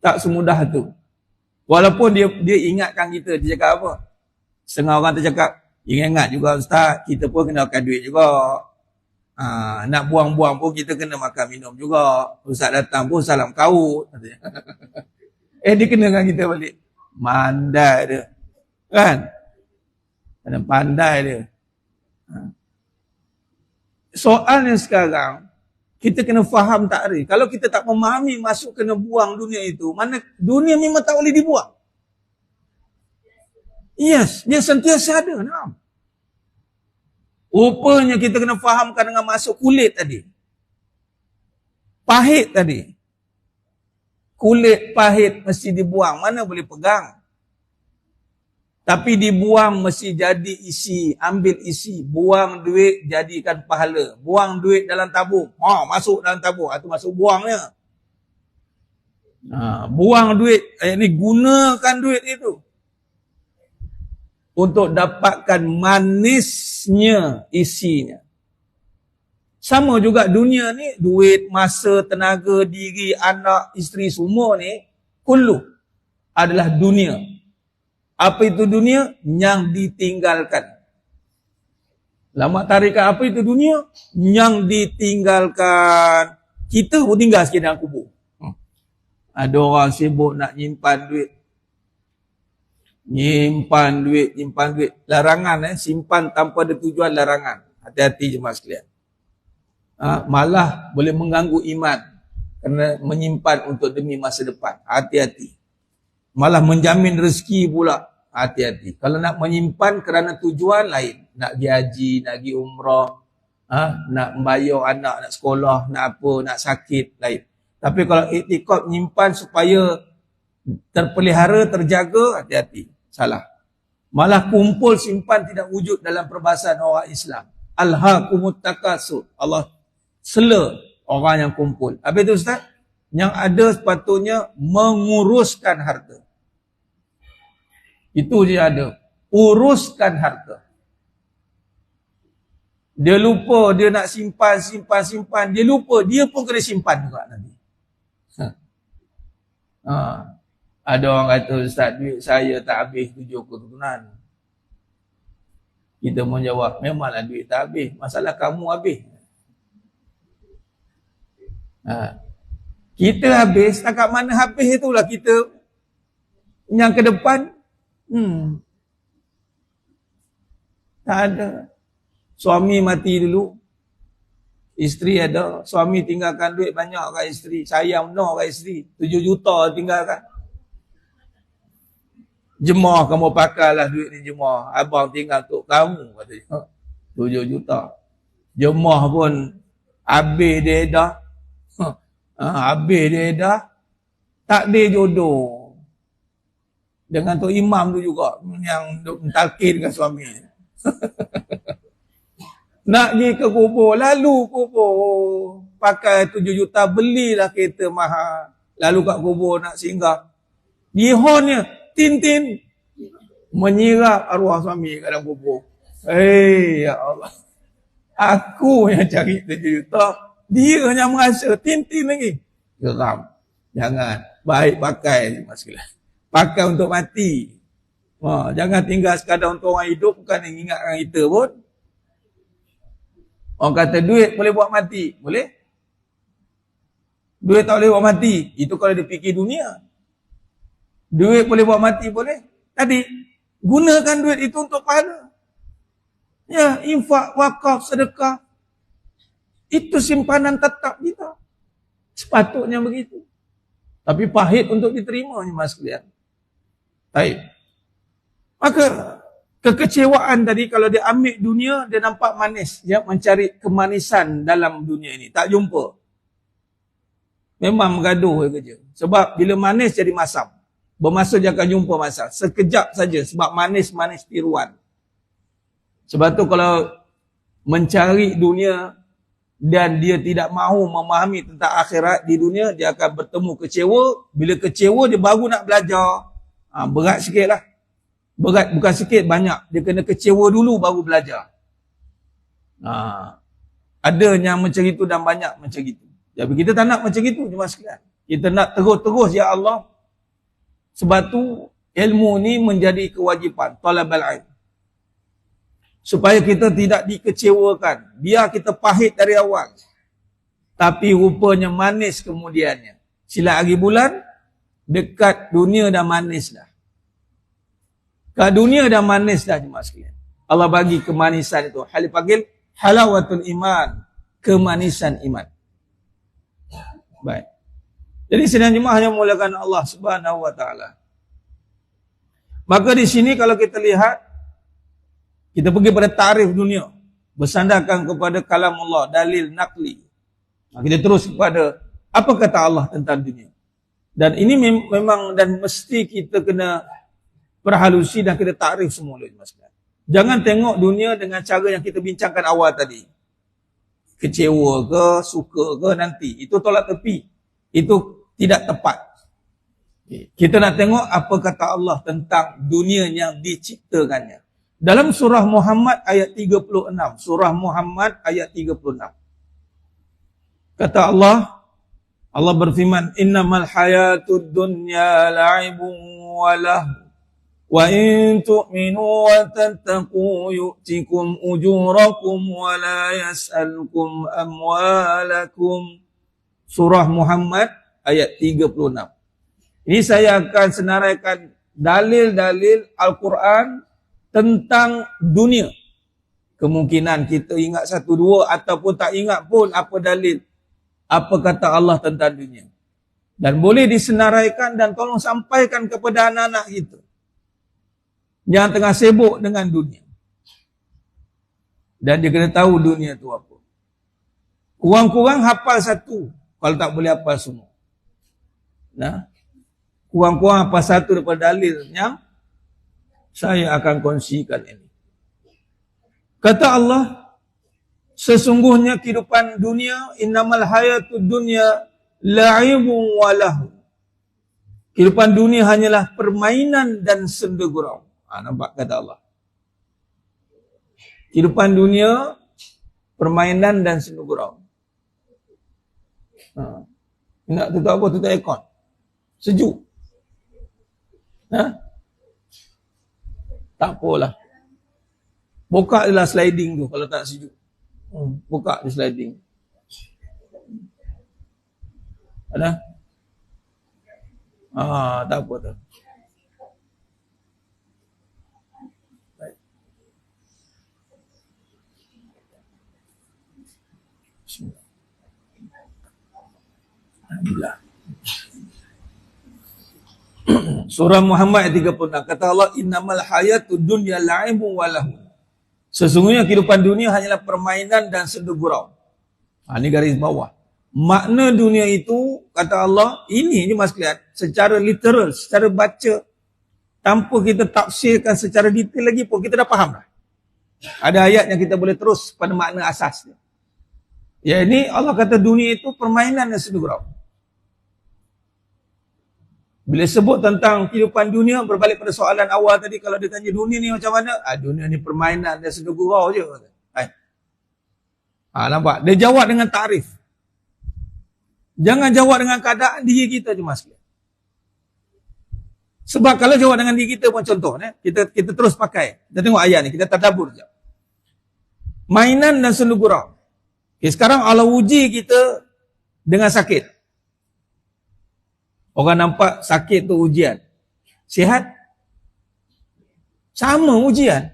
Tak semudah tu. Walaupun dia ingatkan kita, dia cakap apa? Setengah orang tercakap, ingat juga Ustaz, kita pun kena makan duit juga. Nak buang-buang pun kita kena makan minum juga. Ustaz datang pun salam kaut. Dia kenakan kita balik. Mandai dia. Kan? Pandai dia. Soalnya sekarang, kita kena faham takrif. Kalau kita tak memahami masuk kena buang dunia itu, mana dunia memang tak boleh dibuang. Yes, dia sentiasa ada. Nah. Rupanya kita kena fahamkan dengan masuk kulit tadi. Pahit tadi. Kulit pahit mesti dibuang. Mana boleh pegang. Tapi dibuang mesti jadi isi, ambil isi, buang duit jadikan pahala. Buang duit dalam tabung, masuk dalam tabung, itu masuk buangnya. Buang duit, ni gunakan duit itu untuk dapatkan manisnya isinya. Sama juga dunia ni, duit, masa, tenaga, diri, anak, isteri, semua ni, kullu adalah dunia. Apa itu dunia? Yang ditinggalkan. Lama tarikat apa itu dunia? Yang ditinggalkan. Kita pun tinggal sikit dalam kubur. Ada orang sibuk nak nyimpan duit. Nyimpan duit. Larangan, simpan tanpa ada tujuan, larangan. Hati-hati jemaah sekalian. Malah boleh mengganggu iman. Kerana menyimpan untuk demi masa depan. Hati-hati. Malah menjamin rezeki pula. Hati-hati. Kalau nak menyimpan kerana tujuan lain. Nak pergi haji, nak pergi umrah. Nak membayar anak, nak sekolah, nak apa, nak sakit, lain. Tapi kalau iktikad menyimpan supaya terpelihara, terjaga, hati-hati. Salah. Malah kumpul simpan tidak wujud dalam perbahasan orang Islam. Alhaakumut takasur. Allah sela orang yang kumpul. Habis itu Ustaz, yang ada sepatutnya menguruskan harta. Itu je ada. Uruskan harta. Dia lupa, dia nak simpan. Dia lupa, dia pun kena simpan juga nanti. Ada orang kata, Ustaz, duit saya tak habis 7 keturunan. Kita menjawab, memanglah duit tak habis. Masalah kamu habis. Kita habis, setakat mana habis itulah kita yang ke depan. Tak ada. Suami mati dulu, isteri ada. Suami tinggalkan duit banyak kat isteri, sayang benar kat isteri, 7 juta tinggalkan. Jemaah kamu pakailah duit ni jemaah. Abang tinggal untuk kamu, katanya. 7 juta. Jemaah pun habis dia dah. Habis dia dah. Takdir jodoh. Dengan Tok Imam tu juga yang mentalkin dengan suami. Nak pergi ke kubur, lalu kubur. Pakai 7 juta, belilah kereta mahal. Lalu kat kubur nak singgah. Jihonnya, tin-tin. Menyirap arwah suami kat dalam kubur. Ya Allah. Aku yang cari 7 juta. Dia yang merasa, tin-tin lagi. Geram. Jangan. Baik pakai. Pakai untuk mati. Jangan tinggal sekadar untuk orang hidup. Bukan yang ingatkan kita pun. Orang kata duit boleh buat mati. Boleh? Duit tak boleh buat mati. Itu kalau dia fikir dunia. Duit boleh buat mati, boleh. Tadi, gunakan duit itu untuk pahala. Ya, infak, wakaf, sedekah. Itu simpanan tetap kita. Sepatutnya begitu. Tapi pahit untuk diterima ni mas sekalian. Baik. Maka kekecewaan tadi kalau dia ambil dunia, dia nampak manis. Dia mencari kemanisan dalam dunia ini. Tak jumpa. Memang mengaduh kerja. Sebab bila manis jadi masam. Bermasa dia akan jumpa masam. Sekejap saja sebab manis-manis tiruan. Sebab tu kalau mencari dunia dan dia tidak mahu memahami tentang akhirat di dunia, dia akan bertemu kecewa. Bila kecewa dia baru nak belajar. Berat sikit lah. Berat bukan sikit, banyak. Dia kena kecewa dulu baru belajar. Ada yang macam itu dan banyak macam itu. Jadi kita tak nak macam itu cuma sekalian. Kita nak terus-terus ya Allah. Sebab tu ilmu ni menjadi kewajipan. Talabal ilm. Supaya kita tidak dikecewakan. Biar kita pahit dari awal. Tapi rupanya manis kemudiannya. Silat hari bulan, dekat dunia dah manis dah. Kat dunia dah manis dah jemaah sekalian. Allah bagi kemanisan itu. Hal panggil halawatul iman. Kemanisan iman. Baik. Jadi sedang jemaah yang mulakan Allah Subhanahu wa taala. Maka di sini kalau kita lihat, kita pergi pada tarikh dunia. Bersandarkan kepada kalam Allah, dalil naqli. Kita terus kepada apa kata Allah tentang dunia. Dan ini memang dan mesti kita kena perhalusi dan kita takrif semua. Jangan tengok dunia dengan cara yang kita bincangkan awal tadi. Kecewa ke, suka ke nanti. Itu tolak tepi. Itu tidak tepat. Kita nak tengok apa kata Allah tentang dunia yang diciptakannya. Dalam surah Muhammad ayat 36. Surah Muhammad ayat 36. Kata Allah berfirman, "Innamal hayatud dunya la'ibun wa lahu. Wa in tu'minu wa tattaqu yu'tikum ujurakum wa la yas'alkum amwalakum." Surah Muhammad ayat 36. Ini saya akan senaraikan dalil-dalil Al-Quran tentang dunia. Kemungkinan kita ingat satu dua ataupun tak ingat pun apa dalil, apa kata Allah tentang dunia. Dan boleh disenaraikan dan tolong sampaikan kepada anak-anak kita yang tengah sibuk dengan dunia. Dan dia kena tahu dunia tu apa. Kurang-kurang hafal satu, kalau tak boleh hafal semua. Nah, kurang-kurang hafal satu daripada dalil yang saya akan kongsikan ini. Kata Allah, sesungguhnya kehidupan dunia, innamal hayatud dunya la'ibun wa lahu. Kehidupan dunia hanyalah permainan dan senda gurau. Nampak kata Allah. Kehidupan dunia, permainan dan senda gurau. Nak tutup apa? Tutup aircon. Sejuk. Tak apalah. Buka je lah sliding tu kalau tak sejuk. Buka je sliding. Ada? Tak apa tu. Baik. Bismillah. Alhamdulillah. Surah Muhammad ayat 36. Kata Allah, innamal hayatud dunya la'ibun wa lahu. Sesungguhnya kehidupan dunia hanyalah permainan dan senda gurau. Ini garis bawah. Makna dunia itu, kata Allah, ini mas lihat, secara literal, secara baca, tanpa kita tafsirkan secara detail lagi pun, kita dah faham dah. Ada ayat yang kita boleh terus pada makna asasnya. Ya, ini Allah kata dunia itu permainan dan senda gurau. Bila sebut tentang kehidupan dunia, berbalik pada soalan awal tadi, kalau dia tanya dunia ni macam mana? Dunia ni permainan dan senda gurau je. Nampak? Dia jawab dengan takrif. Jangan jawab dengan keadaan diri kita je mas. Sebab kalau jawab dengan diri kita pun contoh, kita terus pakai. Kita tengok ayat ni, kita tadabbur je. Mainan dan senda gurau. Sekarang Allah uji kita dengan sakit. Orang nampak sakit tu ujian. Sihat? Sama ujian.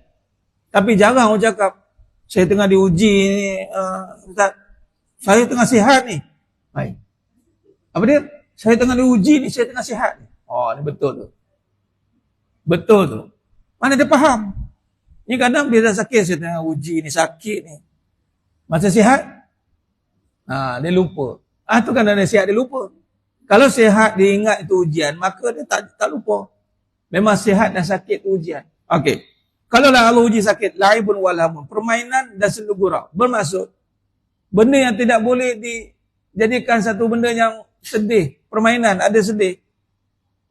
Tapi jarang orang cakap, saya tengah diuji ni, Ustaz, saya tengah sihat ni. Baik. Apa dia? Saya tengah diuji ni, saya tengah sihat ni. Ni betul tu. Betul tu. Mana dia faham? Ni kadang bila sakit, saya tengah uji ni, sakit ni. Masa sihat? Dia lupa. Tu kan dia sihat, dia lupa. Kalau sihat dia ingat itu ujian, maka dia tak lupa. Memang sihat dan sakit itu ujian. Okey. Kalau lah Allah uji sakit, la'ibun wa lahu, permainan dan senda gurau. Bermaksud, benda yang tidak boleh dijadikan satu benda yang sedih. Permainan, ada sedih.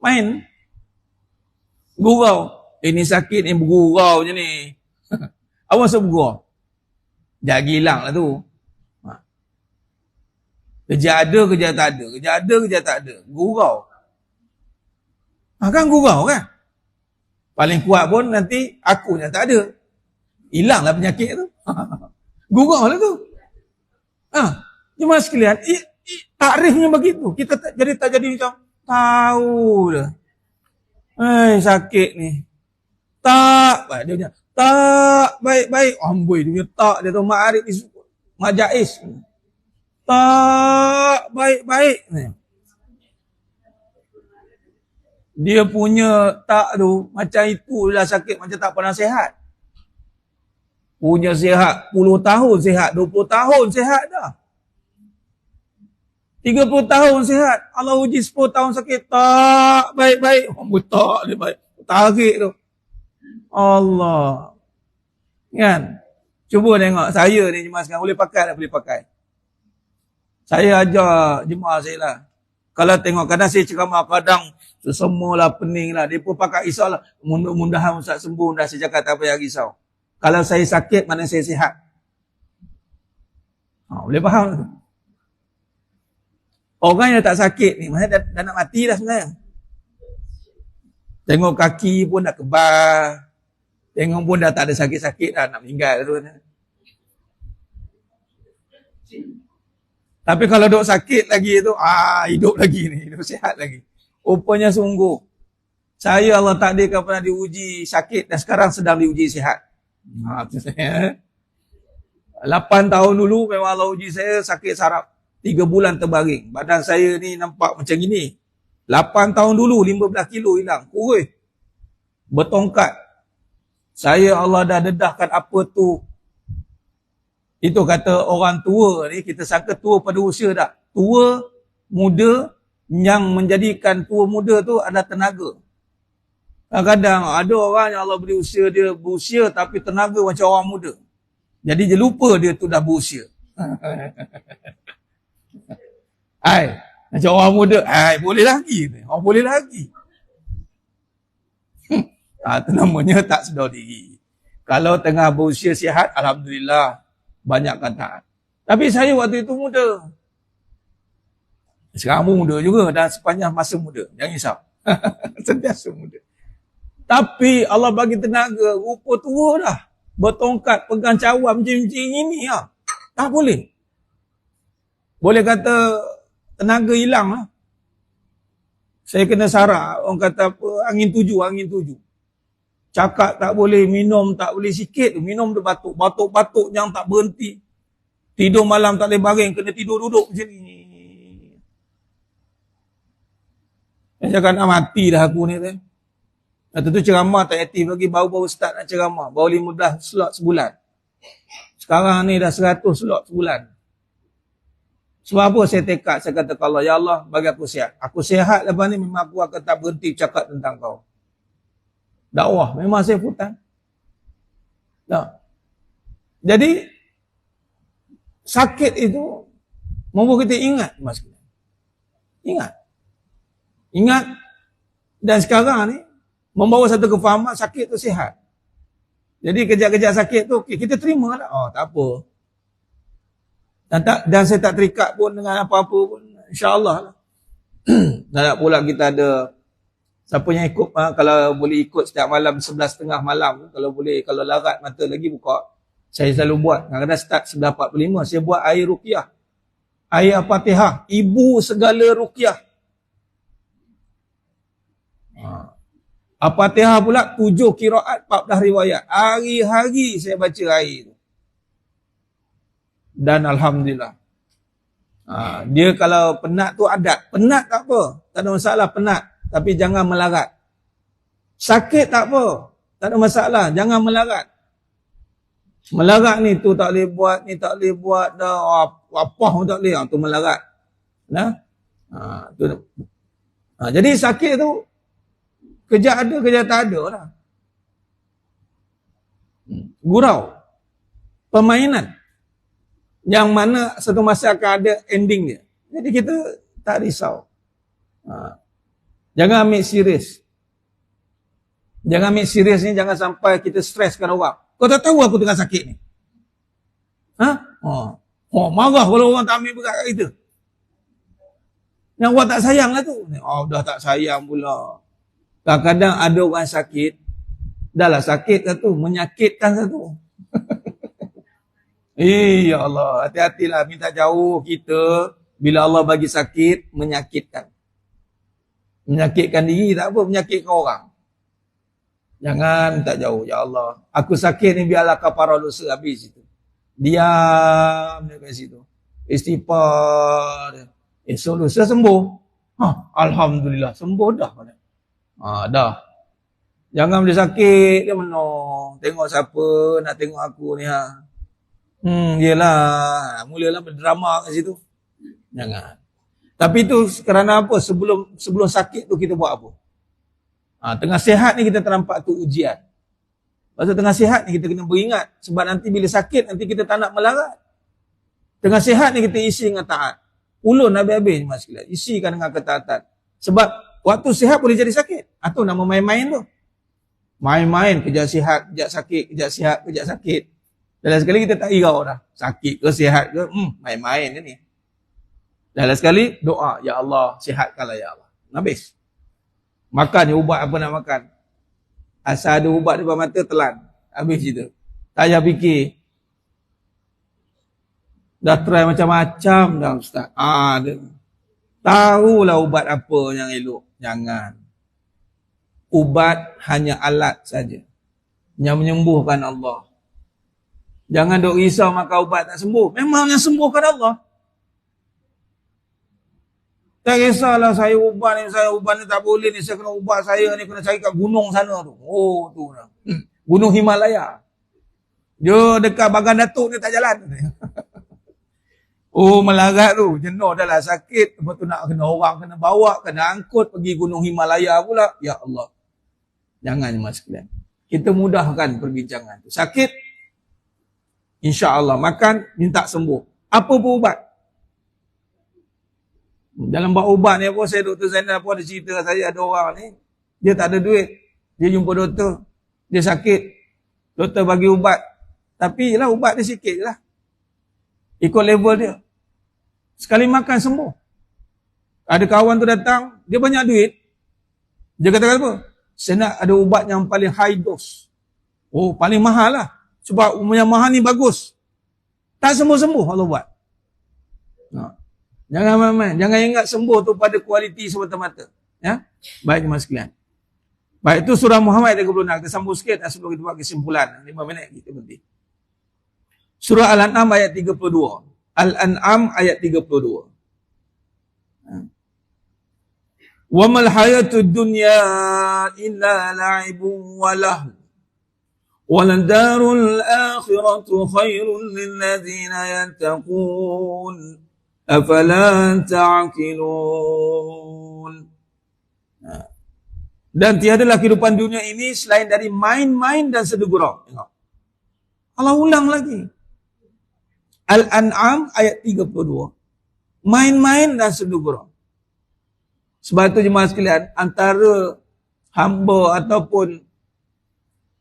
Main. Gurau. Ini sakit, ini bergurau je ni. Apa maksud bergurau? Jangan gilang lah tu. Kerja ada, kerja tak ada. Kerja ada, kerja tak ada. Gurau. Kan gurau kan? Paling kuat pun nanti aku yang tak ada. Hilanglah penyakit tu. Gurau lah tu. Cuma sekalian, takrifnya begitu. Kita tak jadi macam, tahu dah. Sakit ni. Tak. Dia punya, tak. Baik-baik. Amboi, dia punya tak. Dia tu ma'arif. Majais. Tak baik-baik ni. Dia punya tak tu macam itu lah sakit, macam tak pernah sihat. Punya sihat 10 tahun sihat, 20 tahun sihat dah. 30 tahun sihat. Allah uji 10 tahun sakit, tak baik-baik. Tak dia baik. Tarik tu. Allah. Kan? Cuba tengok saya ni jemaah sekarang boleh pakai tak boleh pakai. Saya ajar jemaah saya lah. Kalau tengok kadang saya ceramah, kadang semualah pening lah. Dia pun pakai risau lah. Mudah-mudahan Ustaz sembuh. Dah saya cakap tak payah risau. Kalau saya sakit, mana saya sihat. Boleh faham tu. Orang yang tak sakit ni, maksudnya dah nak mati dah sebenarnya. Tengok kaki pun dah kebal. Tengok pun dah tak ada sakit-sakit dah, nak meninggal tu. Tapi kalau duk sakit lagi tu, hidup lagi ni, hidup sihat lagi. Rupanya sungguh. Saya Allah takdirkan pernah diuji sakit dan sekarang sedang diuji sihat. Tu saya. 8 tahun dulu memang Allah uji saya sakit saraf. 3 bulan terbaring. Badan saya ni nampak macam gini. 8 tahun dulu 15 kilo hilang. Kurus. Bertongkat. Saya Allah dah dedahkan apa tu. Itu kata orang tua ni, kita sangka tua pada usia tak. Tua, muda, yang menjadikan tua muda tu adalah tenaga. Kadang-kadang ada orang yang Allah beri usia, dia berusia tapi tenaga macam orang muda. Jadi dia lupa dia tu dah berusia. Macam orang muda, boleh lagi. Orang boleh lagi. Itu namanya tak sedar diri. Kalau tengah berusia sihat, Alhamdulillah, banyak taat. Tapi saya waktu itu muda. Sekarang pun muda juga dan sepanjang masa muda. Jangan risau. Sentiasa muda. Tapi Allah bagi tenaga, rupa tua dah. Bertongkat, pegang cawam macam ini. Tak boleh. Boleh kata tenaga hilang lah. Saya kena sarak. Orang kata apa? Angin tuju. Cakap tak boleh, minum tak boleh sikit. Minum tu batuk. Batuk-batuk yang tak berhenti. Tidur malam tak boleh baring. Kena tidur duduk macam ni. Saya cakap nak mati dah aku ni. Tentu ceramah tak aktif lagi. Baru-baru start nak ceramah. Baru 15 slot sebulan. Sekarang ni dah 100 slot sebulan. Sebab apa saya tekad? Saya kata Allah, ya Allah bagi aku sihat. Aku sihat lepas ni memang aku akan tak berhenti cakap tentang kau. Dakwah. Memang saya full-time. Jadi, sakit itu membuat kita ingat. Ingat. Dan sekarang ni, membawa satu kefahaman sakit tu sihat. Jadi, kejap-kejap sakit tu, kita terima lah. Tak apa. Dan saya tak terikat pun dengan apa-apa pun. InsyaAllah lah. Dan nak pula kita ada siapa yang ikut, kalau boleh ikut setiap malam 11.30 malam, kalau boleh, kalau larat mata lagi buka, saya selalu buat, kadang-kadang start 11.45, saya buat air ruqyah, air Al-Fatihah, ibu segala ruqyah. Al-Fatihah pula 7 qiraat 14 riwayat, hari-hari saya baca air itu. Dan Alhamdulillah, dia kalau penat tu adat, penat tak apa, tak ada masalah penat. Tapi jangan melarat. Sakit tak apa. Tak ada masalah. Jangan melarat. Melarat ni tu tak boleh buat, ni tak boleh buat dah. Apa pun tak boleh. Tu melarat. Jadi sakit tu kejap ada, kejap tak ada lah. Gurau. Permainan. Yang mana satu masa akan ada ending dia. Jadi kita tak risau. Jangan ambil serius. Jangan ambil serius ni, jangan sampai kita streskan orang. Kau tak tahu aku tengah sakit ni. Marah kalau orang tak ambil berat kat kita. Yang orang tak sayang lah tu. Dah tak sayang pula. Kadang-kadang ada orang sakit, dah lah sakit lah tu, menyakitkan satu. Ya Allah, hati-hatilah, minta jauh kita, bila Allah bagi sakit, menyakitkan. Menyakitkan diri tak apa, menyakitkan orang. Jangan minta jauh. Ya Allah, aku sakit ni biarlah kafarah dosa habis itu. Diam dekat situ. Istighfar. Esok dosa sembuh. Alhamdulillah, sembuh dah. Dah. Jangan boleh sakit, dia menong. Tengok siapa nak tengok aku ni. Yelah. Mulalah berdrama kat situ. Jangan. Tapi itu kerana apa? Sebelum sakit tu kita buat apa? Tengah sihat ni kita ternampak tu ujian. Pasal tengah sihat ni kita kena beringat. Sebab nanti bila sakit, nanti kita tak nak melarat. Tengah sihat ni kita isi dengan taat. Ulun habis-habis mas sekalian. Isikan dengan ketaatan. Sebab waktu sihat boleh jadi sakit. Atau nama main-main tu. Main-main, kejap sihat, kejap sakit, kejap sihat, kejap sakit. Dalam sekali kita tak irau dah. Sakit ke, sihat ke, main-main je ni. Dalam sekali, doa, Ya Allah, sihatkanlah Ya Allah. Habis. Makan je ubat apa nak makan. Asal ada ubat di depan mata, telan. Habis cerita. Tak payah fikir. Dah try macam-macam dah Ustaz. Tahulah ubat apa yang elok. Jangan. Ubat hanya alat saja yang menyembuhkan Allah. Jangan duk risau makan ubat tak sembuh. Memang yang sembuhkan Allah. Tak kisahlah saya ubat ni tak boleh ni, saya kena ubat saya ni kena cari kat gunung sana tu. Oh tu dah. Gunung Himalaya. Dia dekat Bagan Datuk ni tak jalan. Oh melarat tu, jenuh dah lah sakit, lepas tu nak kena orang kena bawa, kena angkut pergi Gunung Himalaya pula. Ya Allah. Jangan mas sekalian. Kita mudahkan perbincangan tu. Sakit, insya-Allah makan minta sembuh. Apa pun ubat. Dalam bab ubat ni apa, saya Dr. Zainal pun ada cerita saya, ada orang ni, dia tak ada duit. Dia jumpa doktor, dia sakit. Doktor bagi ubat. Tapi lah ubat dia sikit je lah. Ikut level dia. Sekali makan sembuh. Ada kawan tu datang, dia banyak duit. Dia kata apa? Saya nak ada ubat yang paling high dose. Oh, paling mahal lah. Sebab yang mahal ni bagus. Tak sembuh-sembuh kalau buat. Jangan main-main. Jangan ingat sembuh tu pada kualiti semata-mata. Ya? Baik mas sekalian. Baik, itu surah Muhammad 36. Kita sambung sikit sebelum kita buat kesimpulan. 5 minit kita berhenti. Surah Al-An'am ayat 32. Al-An'am ayat 32. Wa mal hayatud dunya illa la'ibun wa lahu. Wal darul akhiratu khairun lil ladzina yattaqun. Afala ta'qilun. Dan tiadalah kehidupan dunia ini selain dari main-main dan sedegurau. Tengok. Allah ulang lagi. Al-An'am ayat 32. Main-main dan sedegurau. Sebab itu jemaah sekalian, antara hamba ataupun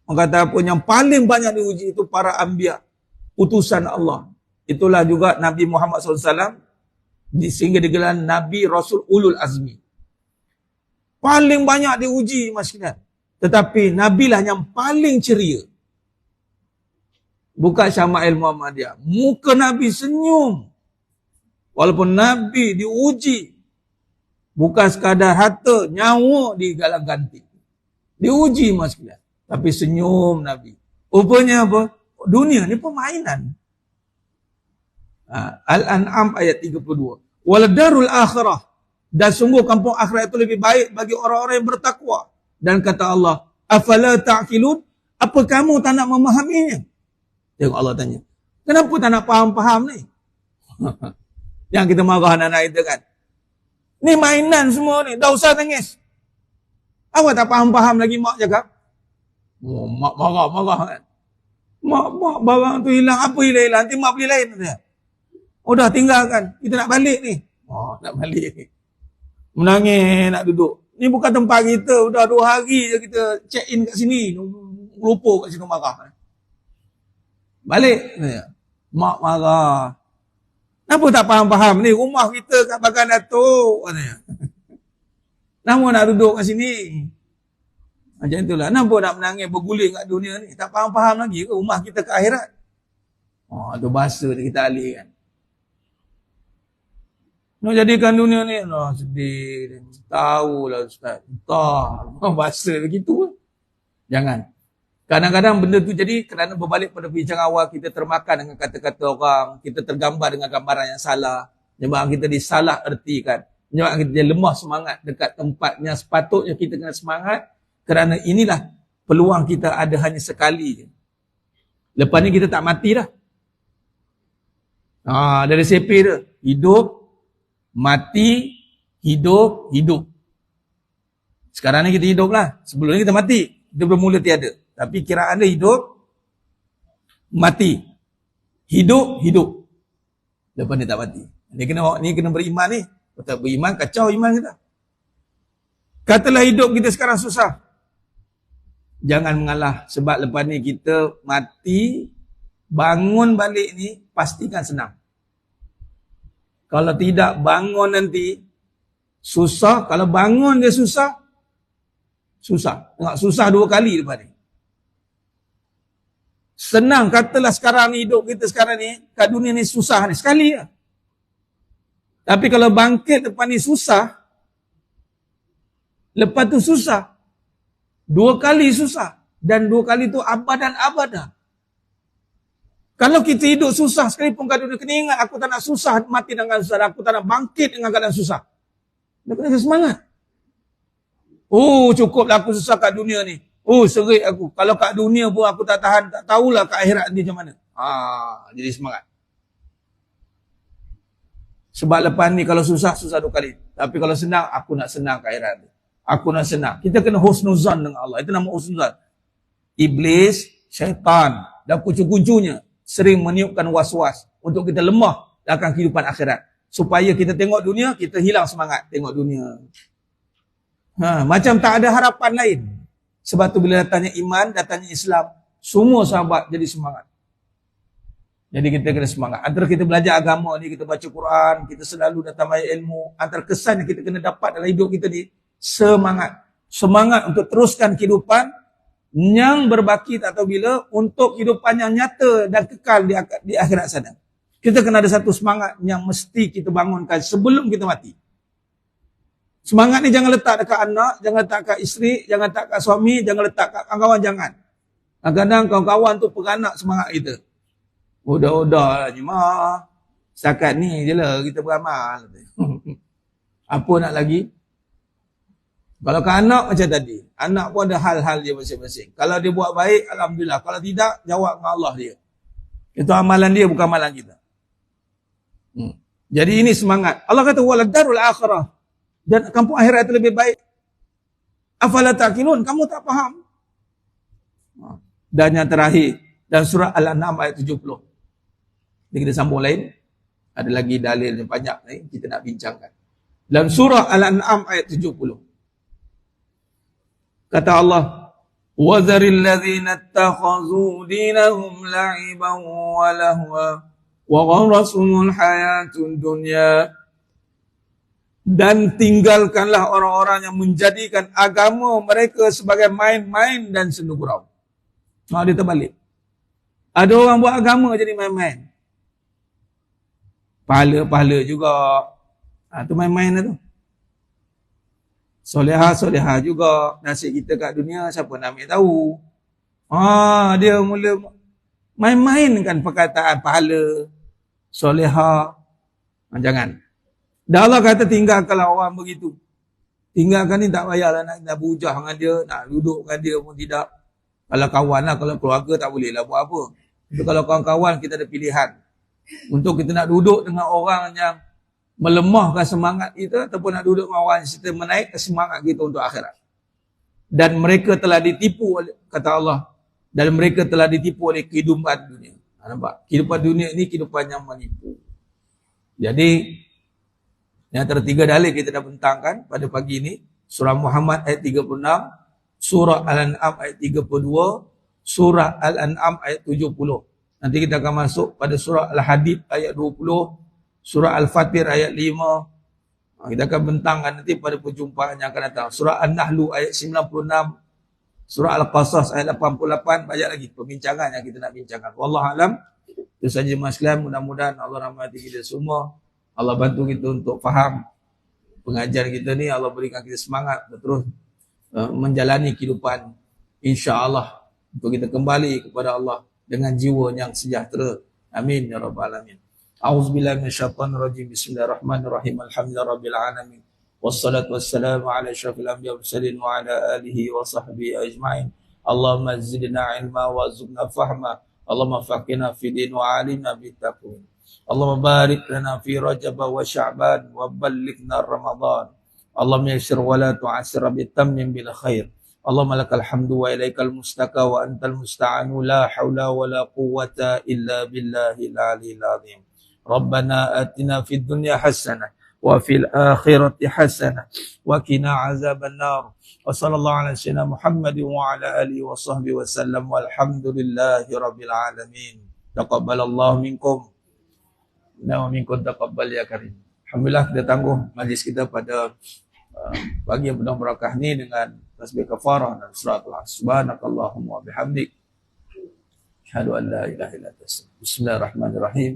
orang kata apa yang paling banyak diuji itu para anbiya, utusan Allah. Itulah juga Nabi Muhammad SAW sehingga digelar Nabi Rasul Ulul Azmi. Paling banyak diuji mas sekalian. Tetapi Nabi lah yang paling ceria. Bukan Syama'il Muhammadiyah. Muka Nabi senyum. Walaupun Nabi diuji. Bukan sekadar harta, nyawa digalak ganti. Diuji mas sekalian. Tapi senyum Nabi. Rupanya apa? Dunia ni permainan. Al-An'am ayat 32. Waladarul akhirah. Dan sungguh kampung akhirat itu lebih baik bagi orang-orang yang bertakwa. Dan kata Allah, afala ta'qilun? Apa kamu tak nak memahaminya? Tengok Allah tanya. Kenapa tak nak faham-faham ni? Yang kita marah anak-anak kita kan. Ni mainan semua ni. Dah usah tangis. Awak tak faham-faham lagi mak cakap? Oh, mak marah-marah kan. Mak barang tu hilang. Apa hilang-hilang? Nanti mak beli lain. Oh dah tinggalkan. Kita nak balik ni. Oh nak balik ni. Menangis nak duduk. Ni bukan tempat kita. Dah 2 hari je kita check in kat sini. Lupa kat sini marah. Balik. Mak marah. Kenapa tak faham-faham ni? Rumah kita kat Bagan Datuk. Kenapa nak duduk kat sini? Macam itulah. Kenapa nak menangis berguling kat dunia ni? Tak faham-faham lagi ke rumah kita ke akhirat? Oh, tu bahasa kita alihkan. Nak jadikan dunia ni, sedih. Tahulah Ustaz. Bahasa begitu. Jangan. Kadang-kadang benda tu jadi kerana berbalik pada perbincangan awal, kita termakan dengan kata-kata orang, kita tergambar dengan gambaran yang salah, menyebabkan kita disalah ertikan, menyebabkan kita lemah semangat dekat tempatnya sepatutnya kita kena semangat, kerana inilah peluang kita ada hanya sekali je. Lepas ni kita tak mati dah. Dari sepi dia, hidup, mati, hidup, hidup. Sekarang ni kita hidup lah. Sebelum ni kita mati. Kita bermula tiada. Tapi kiraan dia hidup, mati. Hidup, hidup. Lepas ni tak mati. Ni kena beriman ni. Kalau tak beriman, kacau iman kita. Katalah hidup kita sekarang susah. Jangan mengalah. Sebab lepas ni kita mati, bangun balik ni, pastikan senang. Kalau tidak bangun nanti, susah. Kalau bangun dia susah. Tengok, susah 2 kali lepas ni. Senang, katalah sekarang ni, hidup kita sekarang ni, kat dunia ni susah ni, sekali lah. Tapi kalau bangkit lepas ni susah, lepas tu susah. 2 kali susah. Dan 2 kali tu abadan. Kalau kita hidup susah sekalipun kat dunia, kena ingat, aku tak nak susah mati dengan susah. Aku tak nak bangkit dengan keadaan susah. Dia kena semangat. Oh, cukuplah aku susah kat dunia ni. Oh, serik aku. Kalau kat dunia pun aku tak tahan, tak tahulah kat akhirat ni macam mana. Jadi semangat. Sebab lepas ni kalau susah 2 kali. Tapi kalau senang, aku nak senang kat akhirat ni. Aku nak senang. Kita kena husnuzan dengan Allah. Itu nama husnuzan. Iblis, syaitan dan kuncu-kuncunya sering meniupkan was-was untuk kita lemah dalam kehidupan akhirat. Supaya kita tengok dunia, kita hilang semangat tengok dunia. Macam tak ada harapan lain. Sebab tu bila datangnya iman, datangnya Islam, semua sahabat jadi semangat. Jadi kita kena semangat. Antara kita belajar agama ni, kita baca Quran, kita selalu datang banyak ilmu. Antara kesan yang kita kena dapat dalam hidup kita ni, semangat. Semangat untuk teruskan kehidupan yang berbaki tak tahu bila, untuk kehidupan yang nyata dan kekal di akhirat sana. Kita kena ada satu semangat yang mesti kita bangunkan sebelum kita mati. Semangat ni jangan letak dekat anak, jangan letak kat isteri, jangan letak kat suami, jangan letak kat kawan-kawan, jangan. Kadang-kadang kawan-kawan tu peranak semangat kita. Udah-udah lah jemaah. Setakat ni je lah kita beramal. Apa nak lagi? Kalau ke anak macam tadi. Anak pun ada hal-hal dia masing-masing. Kalau dia buat baik, alhamdulillah. Kalau tidak, jawab dengan Allah dia. Itu amalan dia, bukan amalan kita. Jadi ini semangat. Allah kata, wala darul akhirah. Dan kampung akhirat itu lebih baik. Afala ta'qilun, kamu tak faham. Dan yang terakhir, dan surah Al-An'am ayat 70. Ini kita sambung lain. Ada lagi dalil yang banyak ni kita nak bincangkan. Dalam surah Al-An'am ayat 70. Kata Allah, وَذَرِ الَّذِينَ اتَّخَذُوا دِينَهُمْ لَعِبًا وَلَهْوًا وَغَرَّتْهُمُ الْحَيَاةُ الدُّنْيَا. Dan tinggalkanlah orang-orang yang menjadikan agama mereka sebagai main-main dan sendu gurau. Dia terbalik. Ada orang buat agama jadi main-main. Pahala-pahala juga. Tu main-main lah tu. Solehah-solehah juga. Nasib kita kat dunia, siapa nak ambil tahu. Dia mula main-mainkan perkataan pahala, solehah. Jangan. Dan Allah kata tinggalkanlah orang begitu. Tinggalkan ni tak payahlah nak berhujah dengan dia, nak duduk dengan dia pun tidak. Kalau kawan lah, kalau keluarga tak boleh lah buat apa. Tapi kalau kawan-kawan kita ada pilihan. Untuk kita nak duduk dengan orang yang melemahkan semangat kita, ataupun nak duduk dengan orang yang kita menaikkan semangat kita untuk akhirat. Dan mereka telah ditipu oleh, kata Allah, dan mereka telah ditipu oleh kehidupan dunia. Nampak? Kehidupan dunia ini kehidupan yang menipu. Jadi, yang antara 3 dalil kita dah bentangkan pada pagi ini. Surah Muhammad ayat 36, Surah Al-An'am ayat 32, Surah Al-An'am ayat 70. Nanti kita akan masuk pada Surah Al-Hadid ayat 20, Surah Al-Fatir ayat 5. Kita akan bentangkan nanti pada perjumpaan yang akan datang. Surah An-Nahlu ayat 96, Surah Al-Qasas ayat 88. Banyak lagi perbincangan yang kita nak bincangkan. Wallahualam. Itu saja mas-sekalian. Mudah-mudahan Allah rahmati kita semua. Allah bantu kita untuk faham pengajian kita ni. Allah berikan kita semangat untuk terus menjalani kehidupan, insya-Allah, untuk kita kembali kepada Allah dengan jiwa yang sejahtera. Amin ya rabbal alamin. A'udzubillahi minasyaitonir rajim. Bismillahirrahmanirrahim. Alhamdulillahirabbil alamin. Wassalatu wassalamu ala asyrafil anbiya'i wal mursalin wa ala alihi wa sahbihi ajma'in. Allahumma zidna ilma wa zidna fahma. Allahumma faqihna fid din wa alimna bit taqwa. Allahumma barik lana fi Rajab wa Sya'ban wa ballighna Ramadan. Allahumma yassir wa la tu'assir bitammin bil khair. Allahumma lakal hamdu wa ilaikal mustaka wa antal musta'anu la haula wa la quwwata illa billahil aliyyil azim. Rabbana atina fid dunya hasanah wa fil akhirati hasanah wa qina azabannar. Wa sallallahu ala sayyidina Muhammad wa ala alihi wa sahbihi wa sallam walhamdulillahi rabbil alamin. Taqabbalallahu minkum wa minkum taqabbal ya karim. Alhamdulillah kita tangguh majlis kita pada pagi yang penuh barakah ni dengan tasbih kafarah dan surat al-Asr. Subhanakallahumma wa bihamdik asyhadu an la ilaha illa anta astaghfiruka. Bismillahirrahmanirrahim.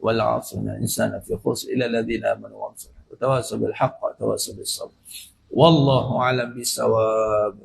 Wal 'asri innal insana fi khusr illa alladhina amanu wa tawasaw bil haqq wa tawasaw bis sabr. Wallahu a'lam bisawab.